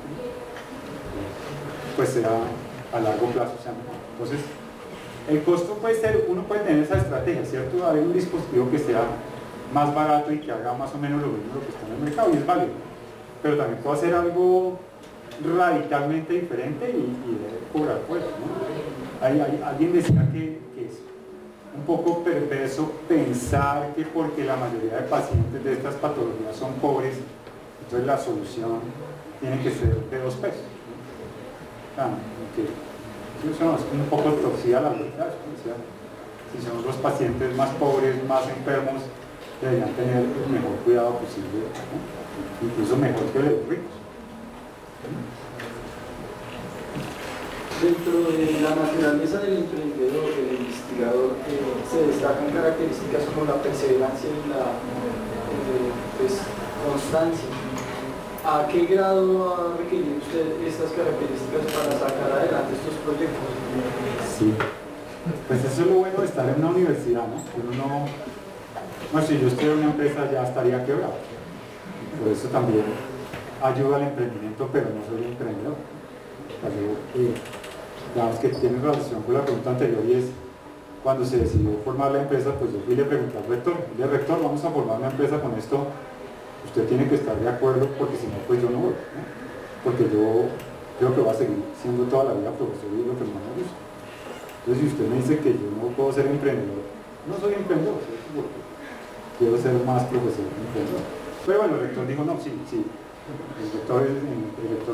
pues será a largo plazo, sea mejor. Entonces, el costo puede ser, uno puede tener esa estrategia, ¿cierto? Haber un dispositivo que sea más barato y que haga más o menos lo mismo que está en el mercado, y es válido. Pero también puede hacer algo radicalmente diferente y debe cobrar por eso, ¿no? Alguien decía que es un poco perverso pensar que porque la mayoría de pacientes de estas patologías son pobres, entonces la solución tiene que ser de 2 pesos, ¿no? Claro, eso es un poco torcida la verdad. Si son los pacientes más pobres, más enfermos, deberían tener el mejor cuidado posible, ¿no? Incluso mejor que los ricos. Dentro de la naturaleza del emprendedor, del investigador, se destacan características como la perseverancia y la pues, constancia. ¿A qué grado ha requerido usted estas características para sacar adelante estos proyectos? Sí, pues eso es lo bueno de estar en una universidad, ¿no? Uno no, si yo estuviera en una empresa ya estaría quebrado. Por eso también ayuda al emprendimiento, pero no soy emprendedor. Digamos que tiene relación con la pregunta anterior, y es cuando se decidió formar la empresa, pues yo fui y le pregunté al rector, rector, vamos a formar una empresa con esto, usted tiene que estar de acuerdo, porque si no, pues yo no voy, ¿no? Porque yo creo que voy a seguir siendo toda la vida profesor y lo que más me gusta. Entonces, si usted me dice que yo no puedo ser emprendedor, no soy emprendedor, ¿cierto? Porque quiero ser más profesor que emprendedor. Pero bueno, el rector dijo, no, sí. El rector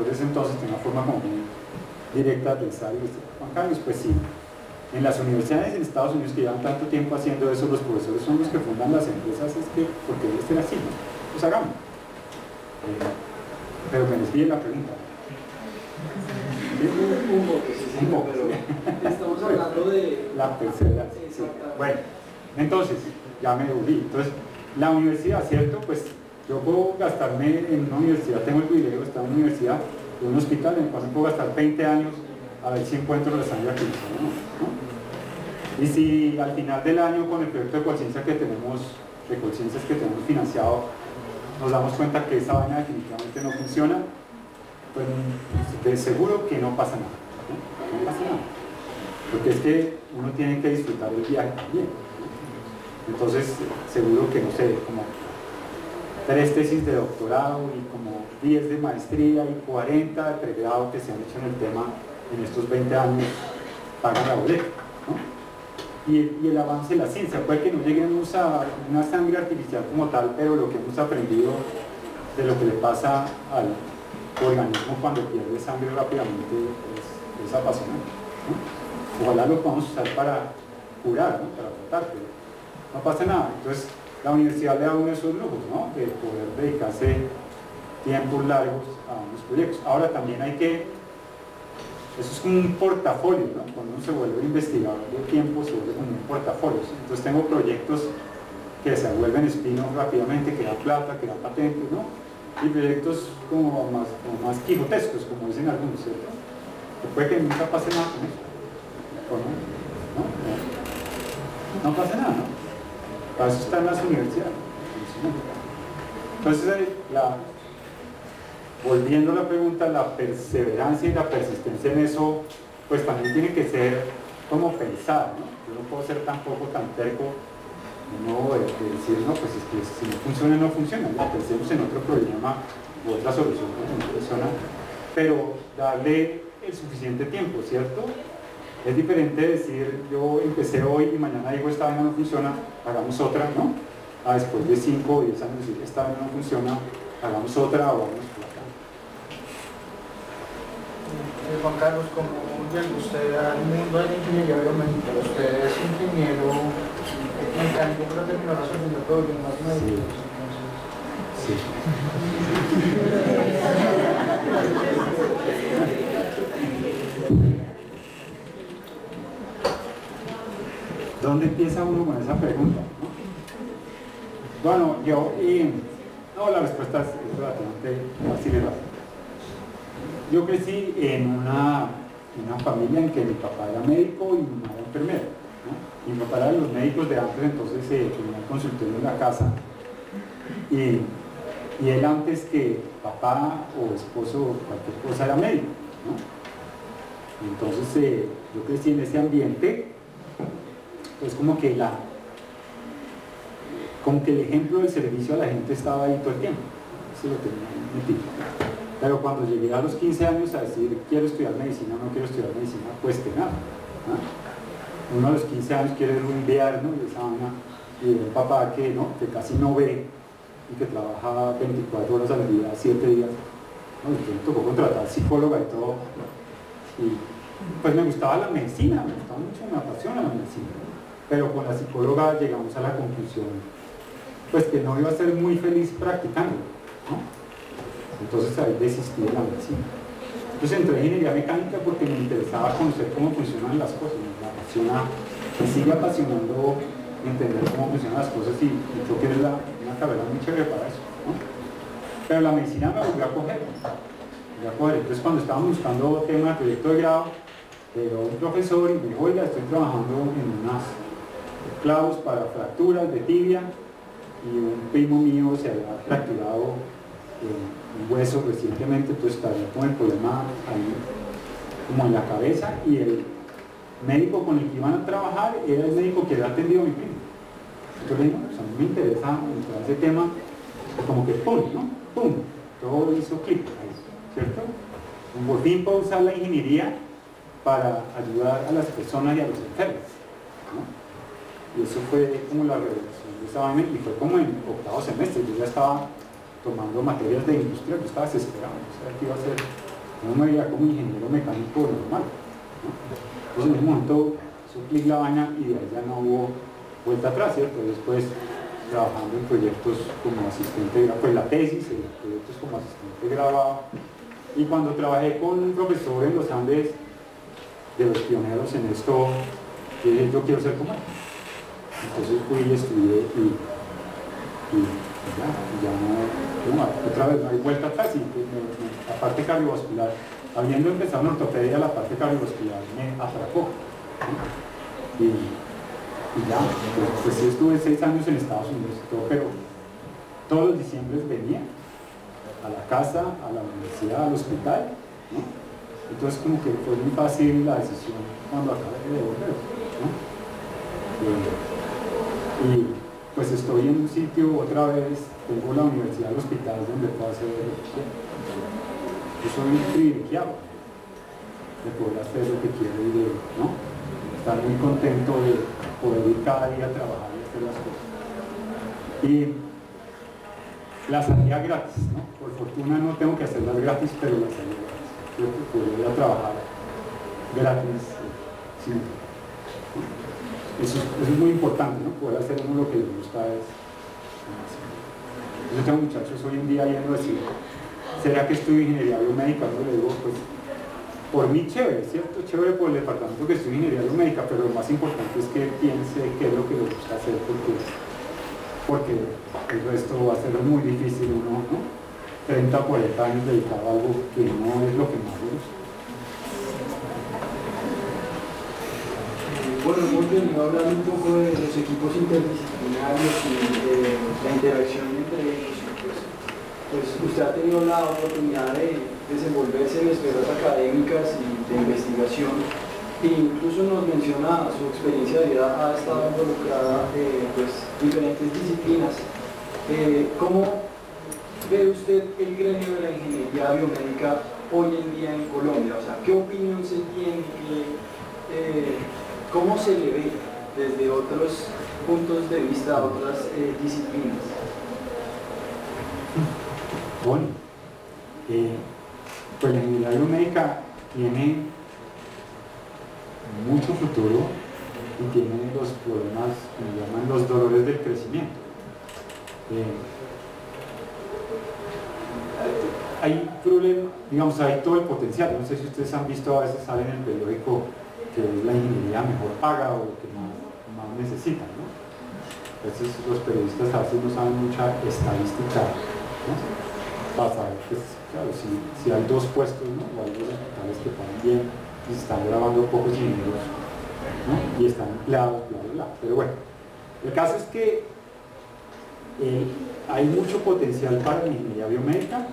de ese entonces tenía una forma como muy directa de pensar, y Juan Carlos, pues sí. En las universidades en Estados Unidos que llevan tanto tiempo haciendo eso, los profesores son los que fundan las empresas, es que, porque debe ser así, ¿no? Pues hagamos. Pero me desvíe la pregunta. Un poco, pero estamos hablando de la perseverancia. Sí. Bueno, entonces, ya me volví. Entonces, la universidad, ¿cierto? Pues yo puedo gastarme en una universidad, tengo el privilegio de estar en una universidad, en un hospital en el cual puedo gastar 20 años a ver si encuentro la sangre artificial, ¿no? Y si al final del año, con el proyecto de conciencias que tenemos financiado, nos damos cuenta que esa vaina definitivamente no funciona, pues de seguro que no pasa nada, ¿no? No pasa nada, porque es que uno tiene que disfrutar el viaje también, ¿no? Entonces seguro que, no sé, como 3 tesis de doctorado y como 10 de maestría y 40 de pregrado que se han hecho en el tema en estos 20 años pagan la boleta, ¿no? Y el avance de la ciencia, puede que no lleguemos a una sangre artificial como tal, pero lo que hemos aprendido de lo que le pasa al organismo cuando pierde sangre rápidamente es apasionante, ¿no? Ojalá lo podamos usar para curar, ¿no? Para tratar, pero no pasa nada. Entonces la universidad le da uno de esos lujos, ¿no? De poder dedicarse tiempos largos a unos proyectos. Ahora también hay que, eso es como un portafolio, ¿no? Cuando uno se vuelve investigador de tiempo, se vuelve como un portafolio, ¿sí? Entonces tengo proyectos que se vuelven spin-off rápidamente, que da plata, que da patentes, ¿no? Y proyectos como más quijotescos, como dicen algunos, ¿cierto? Que puede que nunca pase nada con eso, ¿o no? No pasa nada, ¿no? Para eso están las universidades. Entonces, volviendo a la pregunta, la perseverancia y la persistencia en eso, pues también tiene que ser como pensar, ¿no? Yo no puedo ser tampoco tan terco, no de decir, no, pues es que si no funciona, no funciona, ya pensemos en otro problema u otra solución que no funciona, pero darle el suficiente tiempo, ¿cierto? Es diferente decir, yo empecé hoy y mañana digo, esta vaina no funciona, hagamos otra, ¿no? Después de 5 o 10 años decir, esta vaina no funciona, hagamos otra o vamos por acá. Juan Carlos, ¿cómo llegó usted al mundo de la ingeniería biomédica? Usted es ingeniero mecánico, pero terminó resolviendo problemas médicos. Sí. ¿Dónde empieza uno con esa pregunta? ¿No? Bueno, no, la respuesta es relativamente fácil y rápida. Yo crecí en una familia en que mi papá era médico y mi mamá era enfermera, ¿no? Mi papá era de los médicos de antes, entonces tenía un consultorio en la casa, y él, antes que papá o esposo o cualquier cosa, era médico, ¿no? Entonces yo crecí en ese ambiente. Pues como que el ejemplo del servicio a la gente estaba ahí todo el tiempo, eso lo tenía metido. Pero cuando llegué a los 15 años a decir quiero estudiar medicina o no quiero estudiar medicina, pues que nada, ¿no? Uno a los 15 años quiere rumbear, ¿no? Y un papá que casi no ve y que trabaja 24 horas al día, 7 días, ¿no? Y me tocó contratar psicóloga y todo, y pues me gustaba la medicina, me gustaba mucho, me apasiona la medicina. Pero con la psicóloga llegamos a la conclusión pues que no iba a ser muy feliz practicando, ¿no? Entonces ahí desistí de la medicina. Entonces entré en ingeniería mecánica porque me interesaba conocer cómo funcionan las cosas, me apasiona, me sigue apasionando entender cómo funcionan las cosas y creo que es una carrera muy chévere para eso, ¿no? Pero la medicina me volvió a coger. Entonces cuando estábamos buscando tema de proyecto de grado, llegó un profesor y me dijo, oiga, estoy trabajando en unas clavos para fracturas de tibia y un primo mío se había fracturado un hueso recientemente, entonces estaría con el problema ahí como en la cabeza y el médico con el que iban a trabajar era el médico que había atendido a mi primo. Entonces le digo, pues a mí me interesa entrar a ese tema, como que pum, ¿no? Pum, todo hizo clic ahí, ¿cierto? Por fin puedo usar la ingeniería para ayudar a las personas y a los enfermos, ¿no? Y eso fue como la revelación de esa vaina y fue como en octavo semestre, yo ya estaba tomando materias de industria, yo estaba desesperado, no sabía qué iba a hacer, no me veía como ingeniero mecánico normal, ¿no? Entonces en ese momento hizo clic la vaina y de ahí ya no hubo vuelta atrás, ¿cierto? Después trabajando en proyectos como asistente, pues la tesis, en proyectos como asistente grabado, y cuando trabajé con un profesor en los Andes de los pioneros en esto, yo dije, yo quiero ser como él. Entonces fui y estudié y ya no, otra vez no hay vuelta atrás y la parte cardiovascular, habiendo empezado en ortopedia, la parte cardiovascular me atrapó, ¿no? Y ya, pues sí estuve 6 años en Estados Unidos y todo, pero todos los diciembres venía a la casa, a la universidad, al hospital, ¿no? Entonces como que fue muy fácil la decisión cuando acabé de volver, ¿no? Y pues estoy en un sitio otra vez, tengo la universidad, el hospital donde puedo hacer lo que quiero. Yo soy un privilegiado de poder hacer lo que quiero y de, ¿no? Estar muy contento de poder ir cada día a trabajar y hacer las cosas. Y la salida gratis, ¿no? Por fortuna no tengo que hacerlas gratis, pero la salida gratis. Yo puedo ir a trabajar gratis siempre. Eso es muy importante, ¿no? Poder hacer uno lo que le gusta es... Yo tengo muchachos hoy en día yendo a decir, ¿será que estudio ingeniería biomédica? Yo le digo, pues, por mí chévere, ¿cierto? Chévere por el departamento que estudio ingeniería biomédica, pero lo más importante es que piense qué es lo que le gusta hacer, porque el resto va a ser muy difícil uno, ¿no? 30 o 40 años dedicado a algo que no es lo que más le gusta. Bueno, hemos venido hablando un poco de los equipos interdisciplinarios y de la interacción entre ellos. Pues usted ha tenido la oportunidad de desenvolverse en esferas académicas y de investigación e incluso nos menciona su experiencia de vida, ha estado involucrada en diferentes disciplinas. ¿Cómo ve usted el gremio de la ingeniería biomédica hoy en día en Colombia? O sea, ¿qué opinión se tiene? ¿Cómo se le ve desde otros puntos de vista, otras disciplinas? Bueno, pues la ingeniería biomédica tiene mucho futuro y tiene los problemas que llaman los dolores del crecimiento. Hay problemas, digamos, hay todo el potencial. No sé si ustedes han visto, a veces sale en el periódico que es la ingeniería mejor paga o lo que más necesitan, ¿no? Entonces los periodistas a veces no saben mucha estadística, ¿no? Para saber, pues, claro, si hay 2 puestos, ¿no? O hay 2 hospitales que pagan bien y se están grabando pocos ingenieros, ¿no? Y están empleados, bla, bla, bla. Pero bueno, el caso es que hay mucho potencial para la ingeniería biomédica,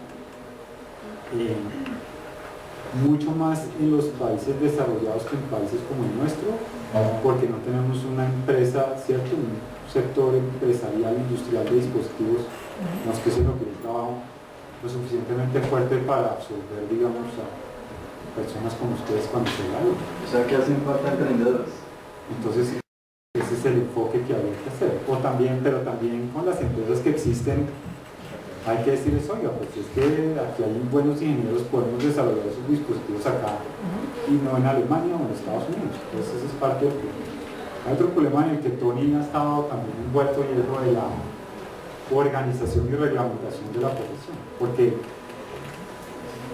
mucho más en los países desarrollados que en países como el nuestro, porque no tenemos una empresa, ¿cierto? Un sector empresarial, industrial de dispositivos, no es que se requiere un trabajo lo suficientemente fuerte para absorber, digamos, a personas como ustedes cuando se gradúen. O sea, que hacen falta emprendedores. Entonces, ese es el enfoque que habría que hacer. Pero también con las empresas que existen, hay que decirles, oiga, pues es que aquí hay buenos ingenieros, podemos desarrollar esos dispositivos acá y no en Alemania o en Estados Unidos. Entonces ese es parte del problema. Hay otro problema en el que Tony ha estado también envuelto y es lo de organización y reglamentación de la profesión, porque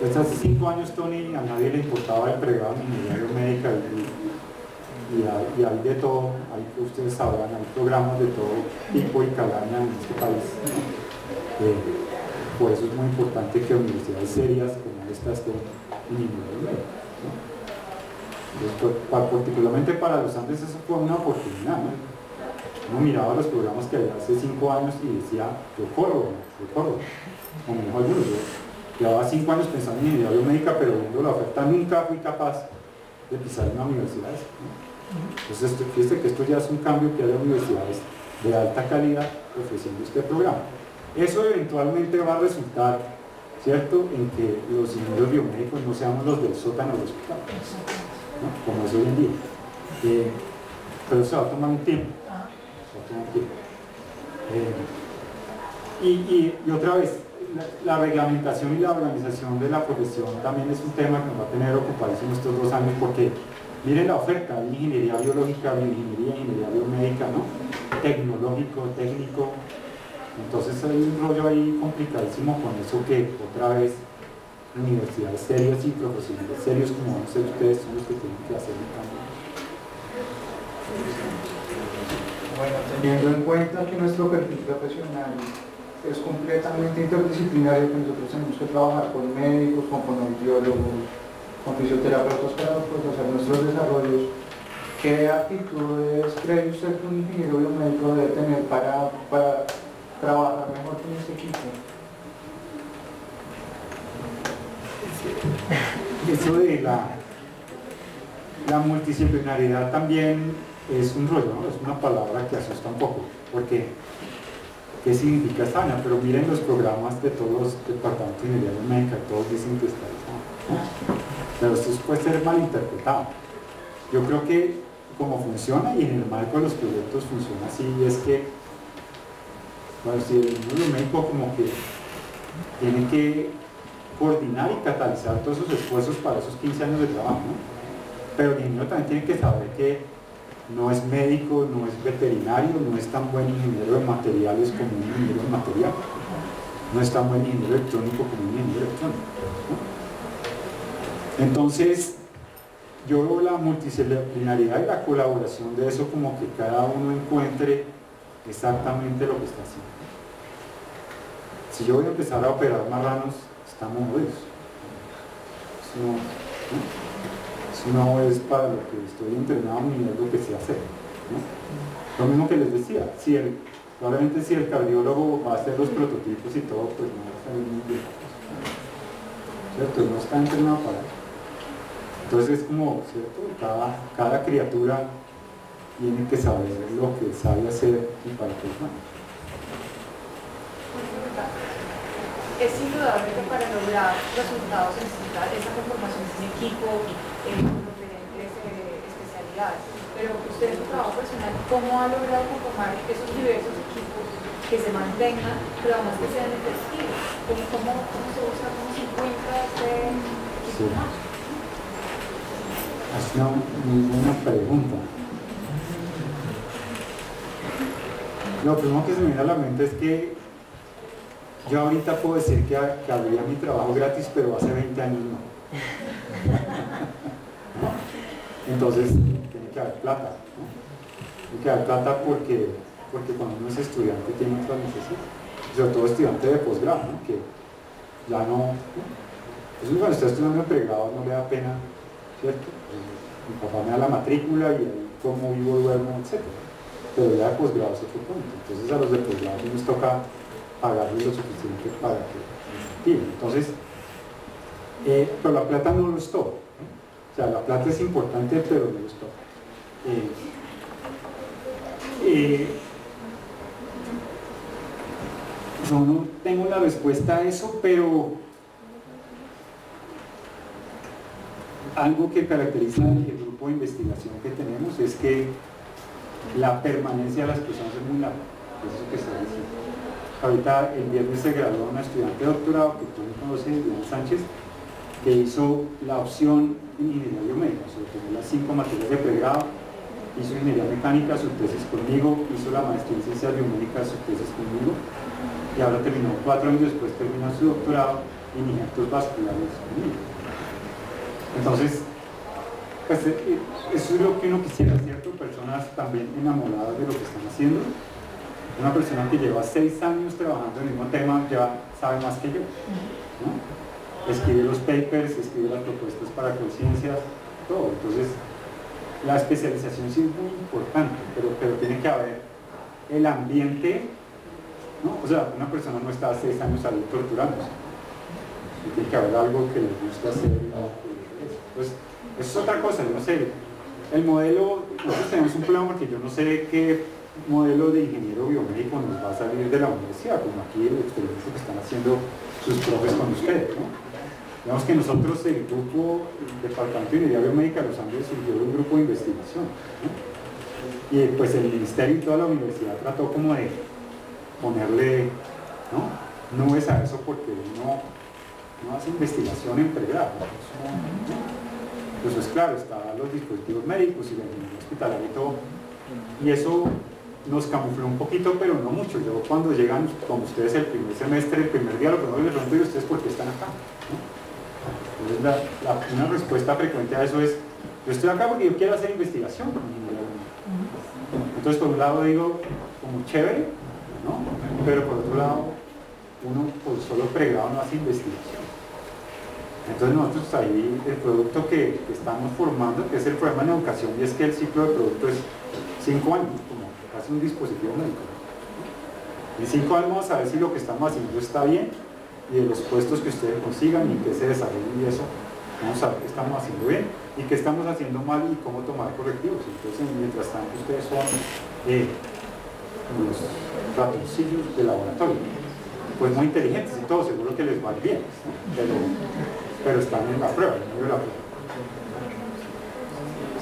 desde hace 5 años, Tony, a nadie le importaba el pregrado en ingeniería biomédica y hay de todo, ustedes sabrán, hay programas de todo tipo y calaña en este país. Por eso es muy importante que universidades serias como esta estén en ingeniería biomédica, ¿no? Entonces, particularmente para los Andes eso fue una oportunidad, ¿no? Uno miraba los programas que había hace 5 años y decía, yo corro, como dijo algunos, yo llevaba 5 años pensando en ingeniería biomédica, pero viendo la oferta nunca fui capaz de pisar una universidad, ¿no? Entonces, fíjese que esto ya es un cambio, que haya universidades de alta calidad ofreciendo este programa. Eso eventualmente va a resultar, ¿cierto?, en que los ingenieros biomédicos no seamos los del sótano del hospital, ¿no?, como es hoy en día. Pero eso va a tomar un tiempo. Y otra vez, la reglamentación y la organización de la profesión también es un tema que nos va a tener ocupadísimo estos 2 años, porque miren la oferta: hay ingeniería biológica, bioingeniería, ingeniería biomédica, ¿no?, tecnológico, técnico. Entonces hay un rollo ahí complicadísimo con eso, que otra vez universidades serias y profesionales serios como van a ser ustedes son los que tienen que hacer el cambio. Bueno, teniendo en cuenta que nuestro perfil profesional es completamente interdisciplinario, que nosotros tenemos que trabajar con médicos, con fonoaudiólogos, con fisioterapeutas para procesar nuestros desarrollos, ¿qué actitudes cree usted que un ingeniero biomédico debe tener para trabajar mejor con este equipo? Eso de la multidisciplinaridad también es un rollo, ¿no? Es una palabra que asusta un poco, porque ¿qué significa esta vaina? Pero miren los programas de todos los departamentos de ingeniería biomédica, todos dicen que está ¿no? Pero esto puede ser malinterpretado. Yo creo que como funciona, y en el marco de los proyectos funciona así, es que, bueno, si el ingeniero biomédico como que tiene que coordinar y catalizar todos esos esfuerzos para esos 15 años de trabajo, ¿no? Pero el ingeniero también tiene que saber que no es médico, no es veterinario, no es tan buen ingeniero de materiales como un ingeniero de material, no es tan buen ingeniero electrónico como un ingeniero electrónico, ¿no? Entonces, yo veo la multidisciplinaridad y la colaboración de eso como que cada uno encuentre exactamente lo que está haciendo. Si yo voy a empezar a operar marranos, estamos jodidos. Eso no es para lo que estoy entrenado ni es lo que sé hacer, ¿no? Lo mismo que les decía, probablemente si el cardiólogo va a hacer los prototipos y todo, pues no va a salir muy bien, ¿cierto? No está entrenado para eso. Entonces es como, ¿cierto? Cada criatura tiene que saber lo que sabe hacer y para qué es malo. Es indudable que para lograr resultados se necesita esa conformación de un equipo con diferentes especialidades, pero usted en su trabajo personal, ¿cómo ha logrado conformar esos diversos equipos que se mantengan, pero además que sean efectivos? ¿Cómo se busca, cómo se encuentra este equipo más? Es una muy buena pregunta. Lo primero que se me viene a la mente es que yo ahorita puedo decir que habría mi trabajo gratis, pero hace 20 años no. Entonces, tiene que haber plata, ¿no? Tiene que haber plata porque cuando uno es estudiante tiene otras necesidades. Sobre todo estudiante de posgrado, ¿no? Que ya no... Eso cuando está estudiando en pregrado no le da pena, ¿cierto? Mi papá me da la matrícula y ahí como vivo, duermo, etc. Pero ya de posgrado es otro punto. Entonces a los de posgrado nos toca pagarles lo suficiente para que vivan. Entonces, pero la plata no lo es todo, ¿no? O sea, la plata es importante, pero no lo es todo. Yo no tengo la respuesta a eso, pero algo que caracteriza el grupo de investigación que tenemos es que la permanencia de las personas es muy larga. Es eso que está diciendo. Ahorita el viernes se graduó una estudiante de doctorado que tú conoces, Diana Sánchez, que hizo la opción en ingeniería biomédica, o sea, tenía las 5 materias de pregrado hizo ingeniería mecánica, su tesis conmigo, hizo la maestría en ciencias biomédicas, su tesis conmigo, y ahora terminó 4 años después, termina su doctorado en injertos vasculares conmigo. Entonces, pues, eso es lo que uno quisiera, ¿cierto? Personas también enamoradas de lo que están haciendo. Una persona que lleva 6 años trabajando en el mismo tema ya sabe más que yo, ¿no? Escribe los papers, escribe las propuestas para conciencias, todo. Entonces, la especialización sí es muy importante, pero tiene que haber el ambiente, ¿no? O sea, una persona no está 6 años ahí torturándose. Tiene que haber algo que les guste hacer. Pues, eso es otra cosa, yo no sé. El modelo, nosotros tenemos un problema porque yo no sé qué modelo de ingeniero biomédico nos va a salir de la universidad, como aquí el experimento que están haciendo sus profes con ustedes, ¿no? Digamos que nosotros, el grupo, el Departamento de Ingeniería Biomédica de los Andes surgió de un grupo de investigación, ¿no? Y pues el ministerio y toda la universidad trató como de ponerle, ¿no?, nubes a eso porque uno no hace investigación en pregrado, ¿no? Eso es claro, están los dispositivos médicos y la ingeniería hospitalaria y todo, y eso nos camufló un poquito, pero no mucho. Yo cuando llegan con ustedes el primer semestre, el primer día, lo primero les pregunto, ¿y ustedes por qué están acá?, ¿no? Entonces una respuesta frecuente a eso es, yo estoy acá porque yo quiero hacer investigación. Entonces por un lado digo, como chévere, ¿no? Pero por otro lado, uno por solo pregrado no hace investigación. Entonces nosotros ahí el producto que estamos formando, que es el programa en educación, y es que el ciclo de producto es 5 años, como casi un dispositivo médico. En 5 años vamos a ver si lo que estamos haciendo está bien, y de los puestos que ustedes consigan y que se desarrollen y eso, vamos a ver qué estamos haciendo bien y qué estamos haciendo mal y cómo tomar correctivos. Entonces, mientras tanto, ustedes son los ratoncillos de laboratorio, pues muy inteligentes y todo, seguro que les va bien, ¿no? pero están en la prueba, en medio de la prueba.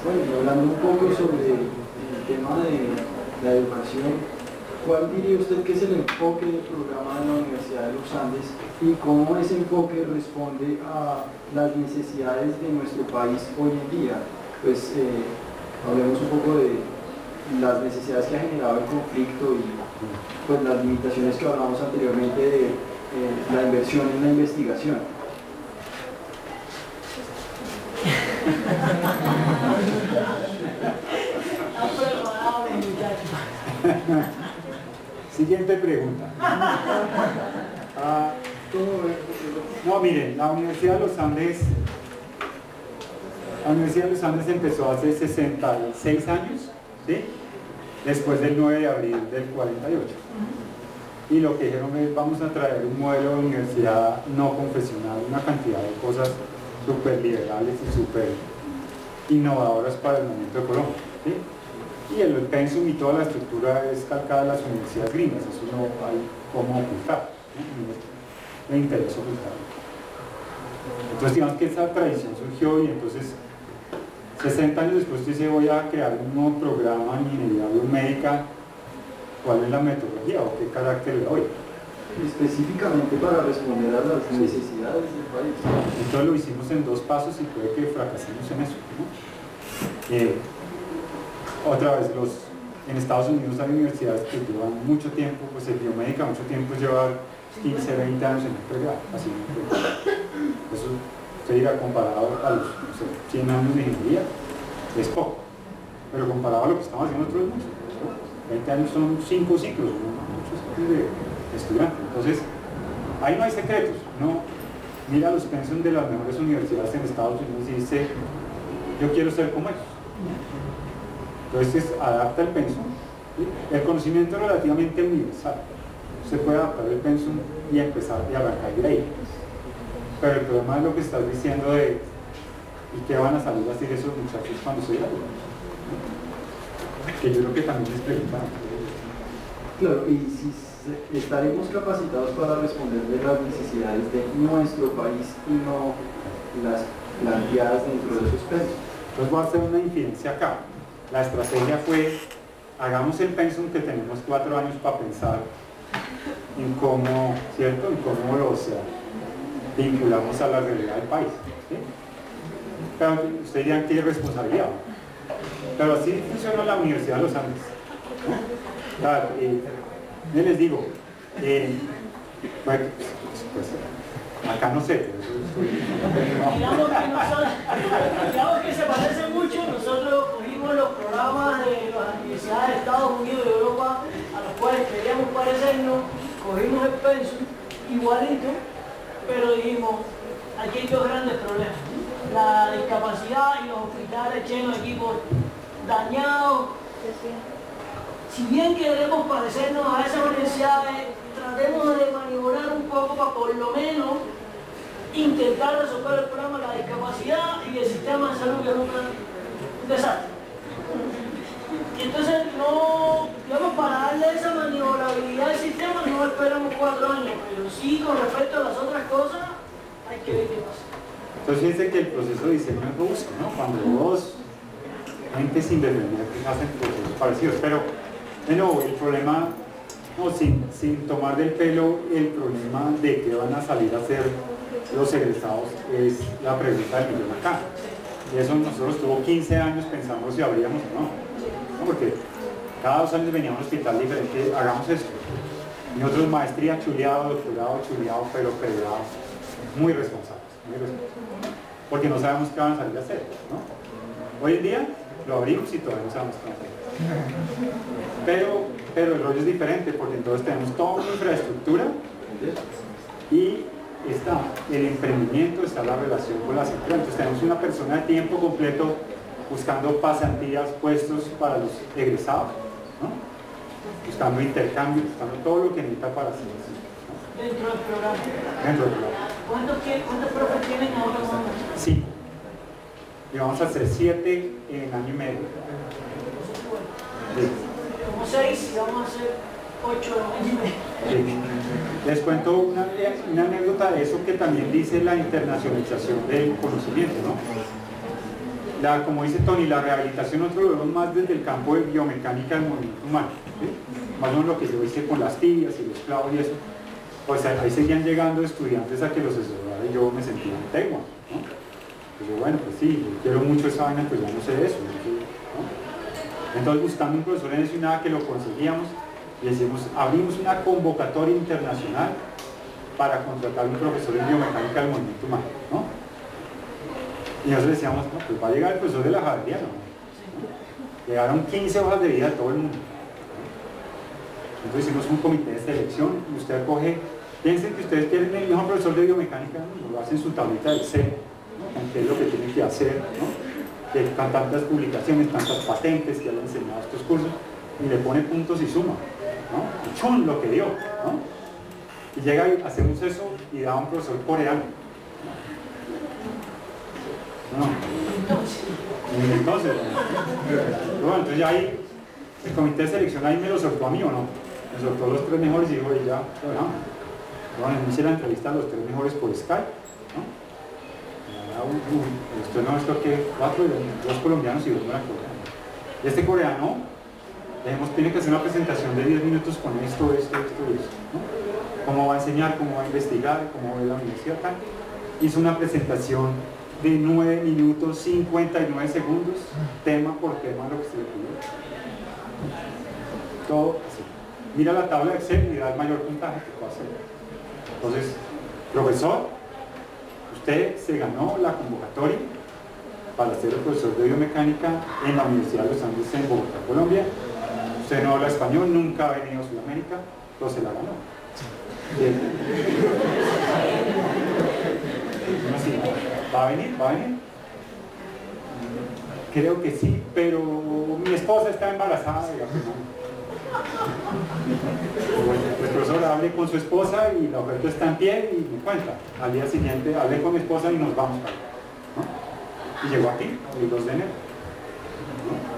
Bueno, y hablando un poco sobre el tema de la educación, ¿cuál diría usted que es el enfoque del programa de la Universidad de los Andes y cómo ese enfoque responde a las necesidades de nuestro país hoy en día? Pues hablemos un poco de las necesidades que ha generado el conflicto y pues las limitaciones que hablamos anteriormente de la inversión en la investigación. Siguiente pregunta. No, miren, la Universidad de los Andes empezó hace 66 años, ¿sí?, después del 9 de abril del 48. Y lo que dijeron es, vamos a traer un modelo de universidad no confesional, una cantidad de cosas súper liberales y súper innovadoras para el momento de Colombia, ¿sí? Y el pensum y toda la estructura es calcada de las universidades gringas, eso no hay cómo ocultar, ¿no? Me interesa ocultarlo. Entonces digamos que esa tradición surgió y entonces 60 años después usted dice, voy a crear un nuevo programa en ingeniería biomédica, ¿cuál es la metodología o qué carácter le doy? Específicamente para responder a las necesidades del país. Entonces lo hicimos en 2 pasos y puede que fracasemos en eso, ¿no? Otra vez, en Estados Unidos hay universidades que llevan mucho tiempo, pues el biomédica mucho tiempo lleva 15, 20 años en el pregrado, así en el pregrado. Eso usted dirá, comparado a los, no sé, 100 años de ingeniería, es poco, pero comparado a lo que estamos haciendo nosotros, mucho, ¿no? 20 años son 5 ciclos, ¿no? Muchos ciclos de estudiantes. Entonces, ahí no hay secretos, ¿no? Mira los pensum de las mejores universidades en Estados Unidos y dice, yo quiero ser como ellos. Entonces adapta el pensum, ¿sí? El conocimiento es relativamente universal, se puede adaptar el pensum y empezar y arrancar de ahí, pero el problema es lo que estás diciendo de ¿y qué van a salir a hacer esos muchachos cuando se graduan? Que yo creo que también les preguntan. Claro, y si estaremos capacitados para responder de las necesidades de nuestro país y no las planteadas dentro de esos pensum. Entonces voy a hacer una infidencia acá. La estrategia fue, hagamos el pensum que tenemos 4 años para pensar en cómo, ¿cierto?, en cómo los vinculamos a la realidad del país, ¿sí? Pero usted dirá que hay responsabilidad. Pero así funciona la Universidad de los Andes. Claro, yo les digo, bueno, pues, acá no sé, Digamos que se parece mucho. Nosotros cogimos los programas de las universidades de Estados Unidos y Europa a los cuales queríamos parecernos, cogimos el pensum igualito, pero dijimos, aquí hay dos grandes problemas: la discapacidad y los hospitales llenos de equipos dañados. Si bien queremos parecernos a esas universidades, tratemos de maniobrar un poco para por lo menos intentar resolver el problema de la discapacidad y el sistema de salud, que es un desastre. Y entonces, no, digamos, para darle esa maniobrabilidad al sistema no esperamos 4 años, pero sí con respecto a las otras cosas hay que ver qué pasa. Entonces fíjense que el proceso de diseño es robusto, ¿no? Cuando dos entes independientes hacen procesos parecidos, pero de nuevo, el problema, no, sin tomar del pelo, el problema de qué van a salir a hacer los egresados es la pregunta del millón acá. Y eso nosotros tuvo 15 años pensando si abríamos o no. ¿No? Porque cada 2 años venía a un hospital diferente, hagamos esto. Y otros maestría chuleado, doctorado chuleado, pero pregrado, muy responsables, muy responsables. Porque no sabemos qué van a salir a hacer, ¿no? Hoy en día lo abrimos y todavía no sabemos qué van a hacer. Pero el rollo es diferente, porque entonces tenemos toda una infraestructura y está el emprendimiento, está la relación con las empresas. Entonces tenemos una persona de tiempo completo buscando pasantías, puestos para los egresados, ¿no? Buscando intercambio, buscando todo lo que necesita para hacer eso, ¿no? Dentro del programa. Dentro del programa. ¿Cuántos profes tienen ahora? 5. Y vamos a hacer 7 en año y medio. Sí. Como 6 y vamos a hacer 8 en año y medio. Sí. Les cuento una anécdota de eso que también dice la internacionalización del conocimiento, ¿no? Como dice Tony, la rehabilitación nosotros lo vemos más desde el campo de biomecánica del movimiento humano, ¿sí? Más o menos lo que yo hice con las tibias y los clavos y eso. Pues ahí seguían llegando estudiantes a que los asesorara y yo me sentía en tegua, ¿no? Pues yo, bueno, pues sí, yo quiero mucho esa vaina, pues yo no sé eso, ¿no? Entonces buscando un profesor en eso y nada que lo conseguíamos, y decimos, abrimos una convocatoria internacional para contratar un profesor en biomecánica del movimiento humano, ¿no? Y nosotros decíamos, no, pues va a llegar el profesor de la Javeriana, ¿no? Llegaron 15 hojas de vida a todo el mundo, ¿no? Entonces hicimos un comité de selección y usted coge, piensen que ustedes quieren el mejor profesor de biomecánica, ¿no? Lo hacen en su tablita de Excel, ¿no? Con qué es lo que tienen que hacer, ¿no? Que con tantas publicaciones, tantas patentes que han enseñado estos cursos, y le pone puntos y suma, ¿no? Y ¡chum! Lo que dio, ¿no? Y llega y hacemos eso y da un profesor coreano. No. Entonces, bueno, entonces ya ahí el comité de selección ahí me lo soltó a mí o no, me soltó los 3 mejores y dijo, y ya, bueno, hice la entrevista a los 3 mejores por Skype, ¿no? Esto que 2 colombianos y 2 coreanos. Y este coreano, tiene que hacer una presentación de 10 minutos con esto, y esto, ¿no? Cómo va a enseñar, cómo va a investigar, cómo ve la universidad, tal. Hizo una presentación de 9 minutos 59 segundos, tema por tema, lo que se le pidió. Todo así. Mira la tabla de Excel y da el mayor puntaje que puede hacer. Entonces, profesor, usted se ganó la convocatoria para ser el profesor de biomecánica en la Universidad de los Andes en Bogotá, Colombia. Usted no habla español, nunca ha venido a Sudamérica, pero se la ganó. Bien. Así, ¿va a venir? ¿Va a venir? Creo que sí, pero mi esposa está embarazada. Bueno, el profesor hable con su esposa y la oferta está en pie y me cuenta. Al día siguiente hablé con mi esposa y nos vamos para allá, ¿no? Y llegó aquí, el 2 de enero, ¿no?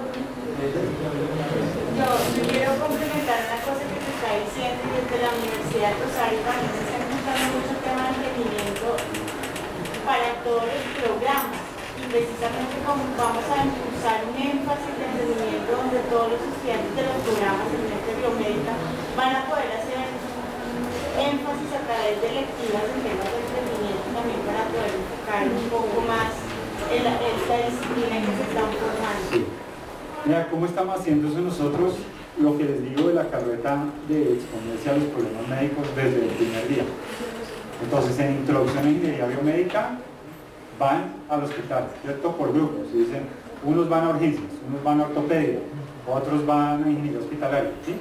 Yo quiero complementar una cosa que se está diciendo, y desde la Universidad de Rosario también se está encontrando mucho tema de emprendimiento para todos los programas, y precisamente como vamos a impulsar un énfasis de emprendimiento donde todos los estudiantes de los programas de ciencia biomédica van a poder hacer énfasis a través de electivas en temas de emprendimiento también para poder enfocar un poco más la disciplina que se están formando. Sí. Mira, ¿cómo estamos haciendo eso nosotros? Lo que les digo de la carreta de exponerse a los problemas médicos desde el primer día. Entonces, en introducción a ingeniería biomédica, van al hospital, ¿cierto? Por grupos. Y dicen, unos van a urgencias, unos van a ortopedia, otros van a ingeniería hospitalaria, ¿sí?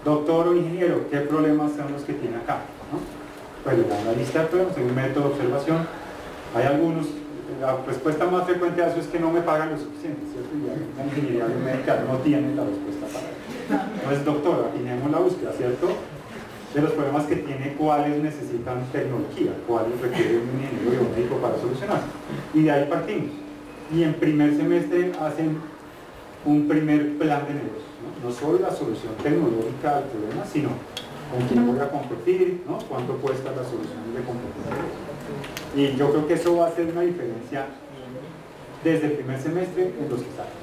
Doctor o ingeniero, ¿qué problemas son los que tiene acá? ¿No? Pues le dan la lista de problemas, hay un método de observación. Hay algunos, la respuesta más frecuente a eso es que no me pagan lo suficiente, ¿cierto? Y la ingeniería biomédica no tiene la respuesta para eso. Entonces, doctor, afinemos la búsqueda, ¿cierto? De los problemas que tiene, cuáles necesitan tecnología, cuáles requieren un ingeniero biomédico para solucionar. Y de ahí partimos. Y en primer semestre hacen un primer plan de negocio, ¿no? No solo la solución tecnológica al problema, sino con quién voy a competir, ¿no? Cuánto cuesta la solución de competencia. Y yo creo que eso va a hacer una diferencia desde el primer semestre en los que salen.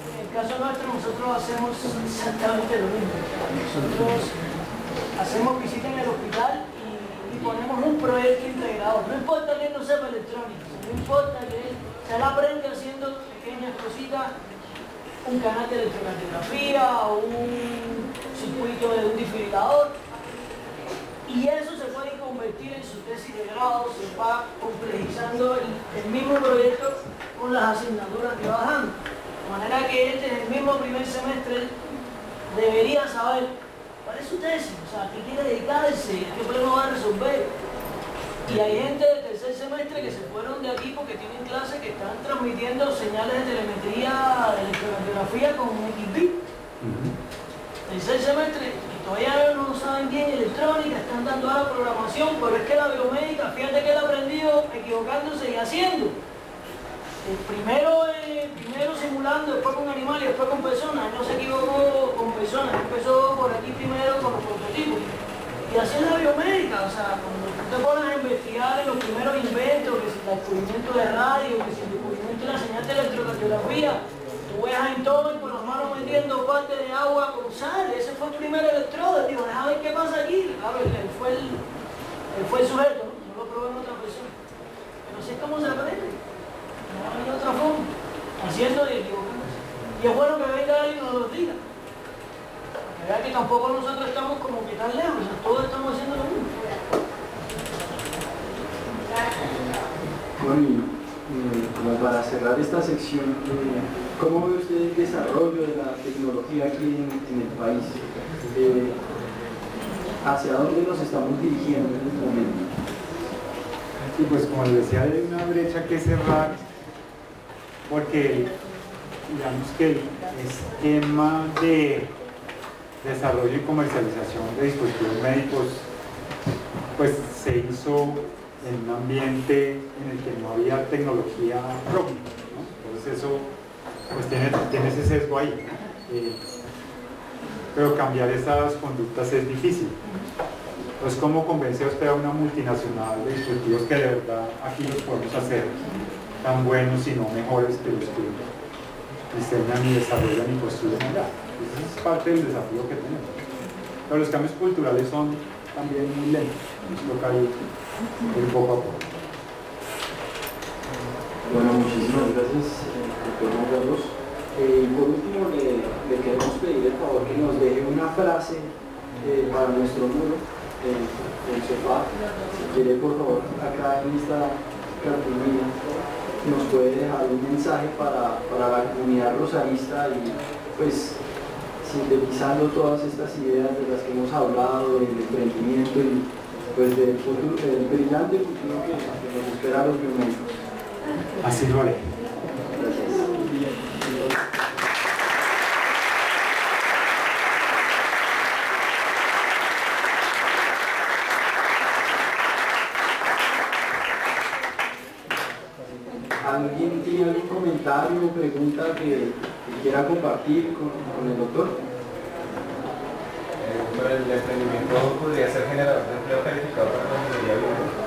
En el caso nuestro, nosotros hacemos exactamente lo mismo. Nosotros hacemos visita en el hospital y ponemos un proyecto integrado. No importa que él no sepa electrónica, no importa que él se la aprende haciendo pequeñas cositas, un canal de electrocardiografía o un circuito de un desfibrilador. Y eso se puede convertir en su tesis de grado, se va complejizando el mismo proyecto con las asignaturas que va dando. De manera que él desde el mismo primer semestre debería saber cuál es su tesis, o sea, qué quiere dedicarse, qué problema va a resolver. Y hay gente del tercer semestre que se fueron de aquí porque tienen clases que están transmitiendo señales de telemetría, de electrocardiografía con un XB. Tercer semestre, que todavía no saben bien electrónica, están dando a la programación, pero es que la biomédica, fíjate que él ha aprendido equivocándose y haciendo. Primero simulando, después con animales, después con personas. Él no se equivocó con personas, empezó por aquí primero con los prototipos. Y así es la biomédica, o sea, cuando tú te pones a investigar en los primeros inventos, que si el descubrimiento de radio, que si el descubrimiento de la señal de electrocardiografía, tú ves a Entomen con las manos metiendo parte de agua con sal, ese fue el primer electrodo, digo, déjame ver qué pasa aquí. Claro, él fue el sujeto, no lo probó en otra persona. Pero así es como se aprende. No hay otra forma, haciendo y equivocándose. Y es bueno que venga alguien y nos lo diga. Que vea que tampoco nosotros estamos como que tan lejos, o sea, todos estamos haciendo lo mismo. Bueno, y como para cerrar esta sección, ¿cómo ve usted el desarrollo de la tecnología aquí en el país? ¿Hacia dónde nos estamos dirigiendo en este momento? Y pues como les decía, hay una brecha que cerrar, porque digamos que el esquema de desarrollo y comercialización de dispositivos médicos pues se hizo en un ambiente en el que no había tecnología propia, ¿no? Entonces eso pues tiene ese sesgo ahí, pero cambiar esas conductas es difícil. Entonces, ¿cómo convence a usted a una multinacional de dispositivos que de verdad aquí los podemos hacer tan buenos y no mejores que los que diseñan y desarrollan y construyen allá? Ese es parte del desafío que tenemos. Pero los cambios culturales son también muy lentos, nos toca ir poco a poco. Bueno, muchísimas gracias, doctor Juan Carlos. Por último, le queremos pedir el favor que nos deje una frase para nuestro muro, el sofá. Si quiere, por favor, acá en esta cartulina, nos puede dejar un mensaje para la comunidad rosarista y, pues, sintetizando todas estas ideas de las que hemos hablado, del emprendimiento y, pues, del futuro, del brillante futuro que nos espera a los biomédicos. Así lo haré. ¿Alguien tiene algún comentario o pregunta que quiera compartir con el doctor? ¿El emprendimiento podría ser generador de empleo calificado para la ingeniería biomédica?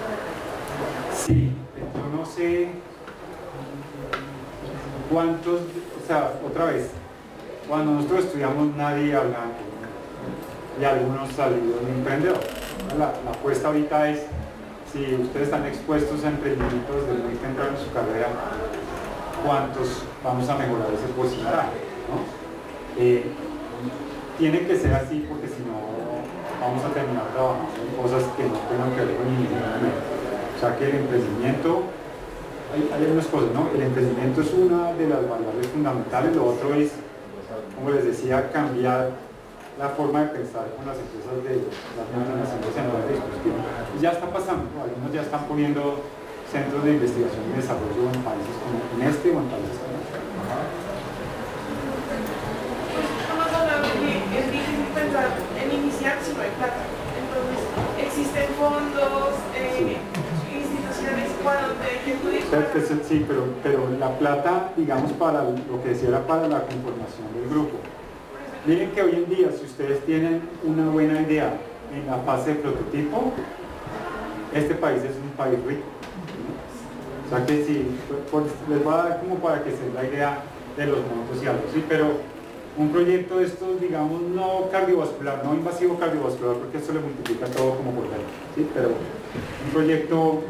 Sí, yo no sé cuántos, o sea, otra vez, cuando nosotros estudiamos nadie hablaba y algunos salieron emprendedores. La apuesta ahorita es, si ustedes están expuestos a emprendimientos desde muy temprano en su carrera, cuántos vamos a mejorar ese porcentaje, ¿no? Tiene que ser así porque si no vamos a terminar trabajando en cosas que no tengan que ver con ingeniería. O sea que el emprendimiento, hay algunas cosas, ¿no? El emprendimiento es una de las variables fundamentales, lo otro es, como les decía, cambiar la forma de pensar con las empresas de las multinacionales en el dispositivo. Y ya está pasando, ¿no? Algunos ya están poniendo centros de investigación y desarrollo en países como en este o en países como este. Estamos hablando de que es difícil pensar en iniciar si no hay plata. Entonces, existen fondos, instituciones para donde Sí, pero la plata, digamos, para lo que decía era para la conformación del grupo. Miren que hoy en día, si ustedes tienen una buena idea en la fase de prototipo, este país es un país rico. O sea que sí, les voy a dar como para que se den la idea de los montos y algo, ¿sí? Pero un proyecto de estos, digamos, no cardiovascular, no invasivo cardiovascular, porque esto le multiplica todo como por ahí, ¿sí? Pero un proyecto,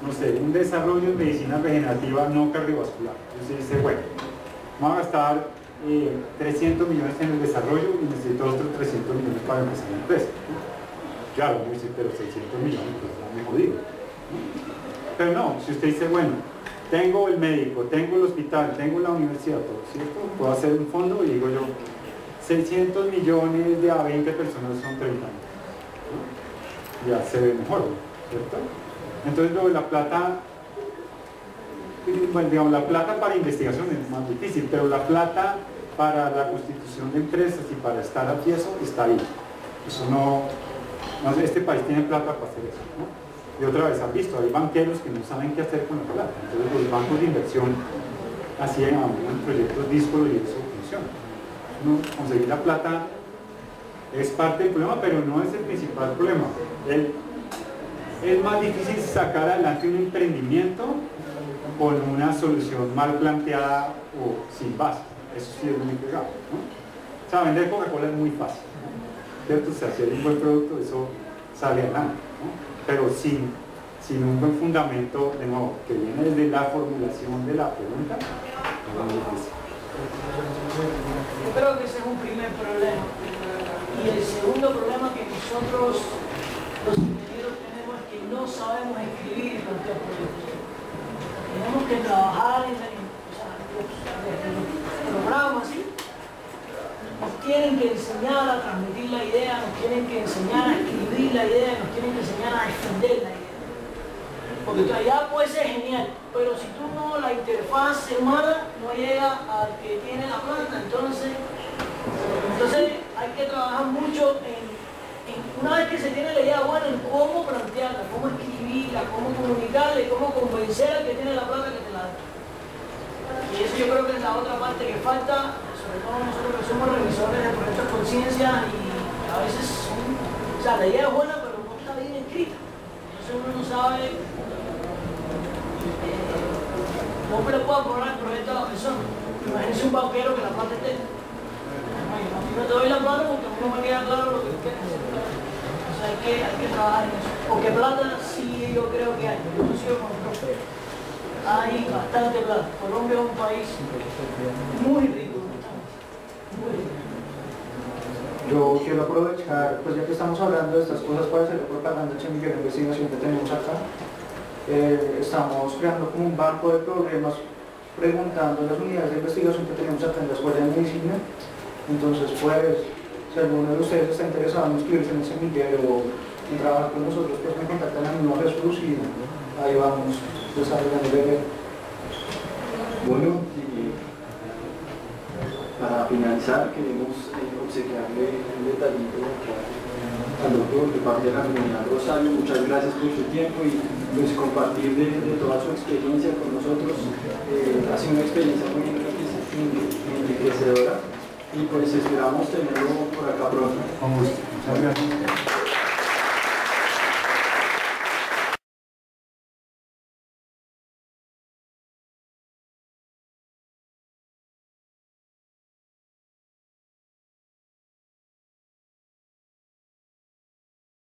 no sé, un desarrollo en medicina regenerativa no cardiovascular. Entonces dice, bueno, vamos a gastar 300 millones en el desarrollo y necesito otros 300 millones para empezar la empresa. Claro, yo dice, pero 600 millones, pues ya me jodido. Pero no, si usted dice, bueno, tengo el médico, tengo el hospital, tengo la universidad, todo, ¿cierto? Puedo hacer un fondo y digo yo, 600 millones de a 20 personas son 30 años. ¿No? Ya se ve mejor, ¿cierto? Entonces lo de la plata, bueno, digamos, la plata para investigación es más difícil, pero la plata para la constitución de empresas y para estar a pie, eso está ahí. Eso no sé, este país tiene plata para hacer eso, ¿no? Y otra vez han visto, hay banqueros que no saben qué hacer con la plata. Entonces los bancos de inversión hacían proyectos díscolos y eso funciona. No, conseguir la plata es parte del problema, pero no es el principal problema. Es más difícil sacar adelante un emprendimiento con una solución mal planteada o sin base. Eso sí es muy pegado, ¿no? O sea, vender Coca-Cola es muy fácil, ¿no? ¿Cierto? O sea, hacer un buen producto, eso sale adelante, ¿no? Pero sin un buen fundamento, de nuevo, que viene desde la formulación de la pregunta, es muy difícil. Yo creo que ese es un primer problema. Y el segundo problema que nosotros, los ingenieros, tenemos es que no sabemos escribir y plantear proyectos. Tenemos que trabajar en los programas, ¿sí? Nos tienen que enseñar a transmitir la idea, nos tienen que enseñar a escribir la idea, nos tienen que enseñar a defender la idea. Porque tu idea puede ser genial, pero si tú no, la interfaz humana no llega al que tiene la planta, entonces hay que trabajar mucho en una vez que se tiene la idea buena, en cómo plantearla, cómo escribirla, cómo comunicarla y cómo convencer al que tiene la plata que te la dé. Y eso yo creo que es la otra parte que falta, sobre todo nosotros que somos revisores de proyectos de conciencia y a veces o sea, la idea es buena pero no está bien escrita. Entonces uno no sabe cómo le puedo cobrar el proyecto a la persona. Imagínense un banquero que la plata esté. No te doy la plata porque a mí no me queda claro lo que quieres hacer. O sea, hay que trabajar en eso. Porque plata sí yo creo que hay. Yo no sigo con otro feo. Hay bastante plata. Colombia es un país muy rico. Muy rico. Yo quiero aprovechar, pues ya que estamos hablando de estas cosas para hacer propaganda del semillero de investigación que tenemos acá. Estamos creando como un banco de problemas preguntando a las unidades de investigación que tenemos acá en la Escuela de Medicina. Entonces, pues, si alguno de ustedes está interesado en inscribirse en el semillero o en trabajar con nosotros, pues me contactan a mi Jesús y ahí vamos desarrollando el evento. Bueno, y para finalizar queremos obsequiarle un detallito al doctor de parte de la comunidad Rosario. Muchas gracias por su tiempo y pues compartir de toda su experiencia con nosotros. Ha sido una experiencia muy enriquecedora y pues esperamos tenerlo por acá pronto. Con gusto. Muchas gracias.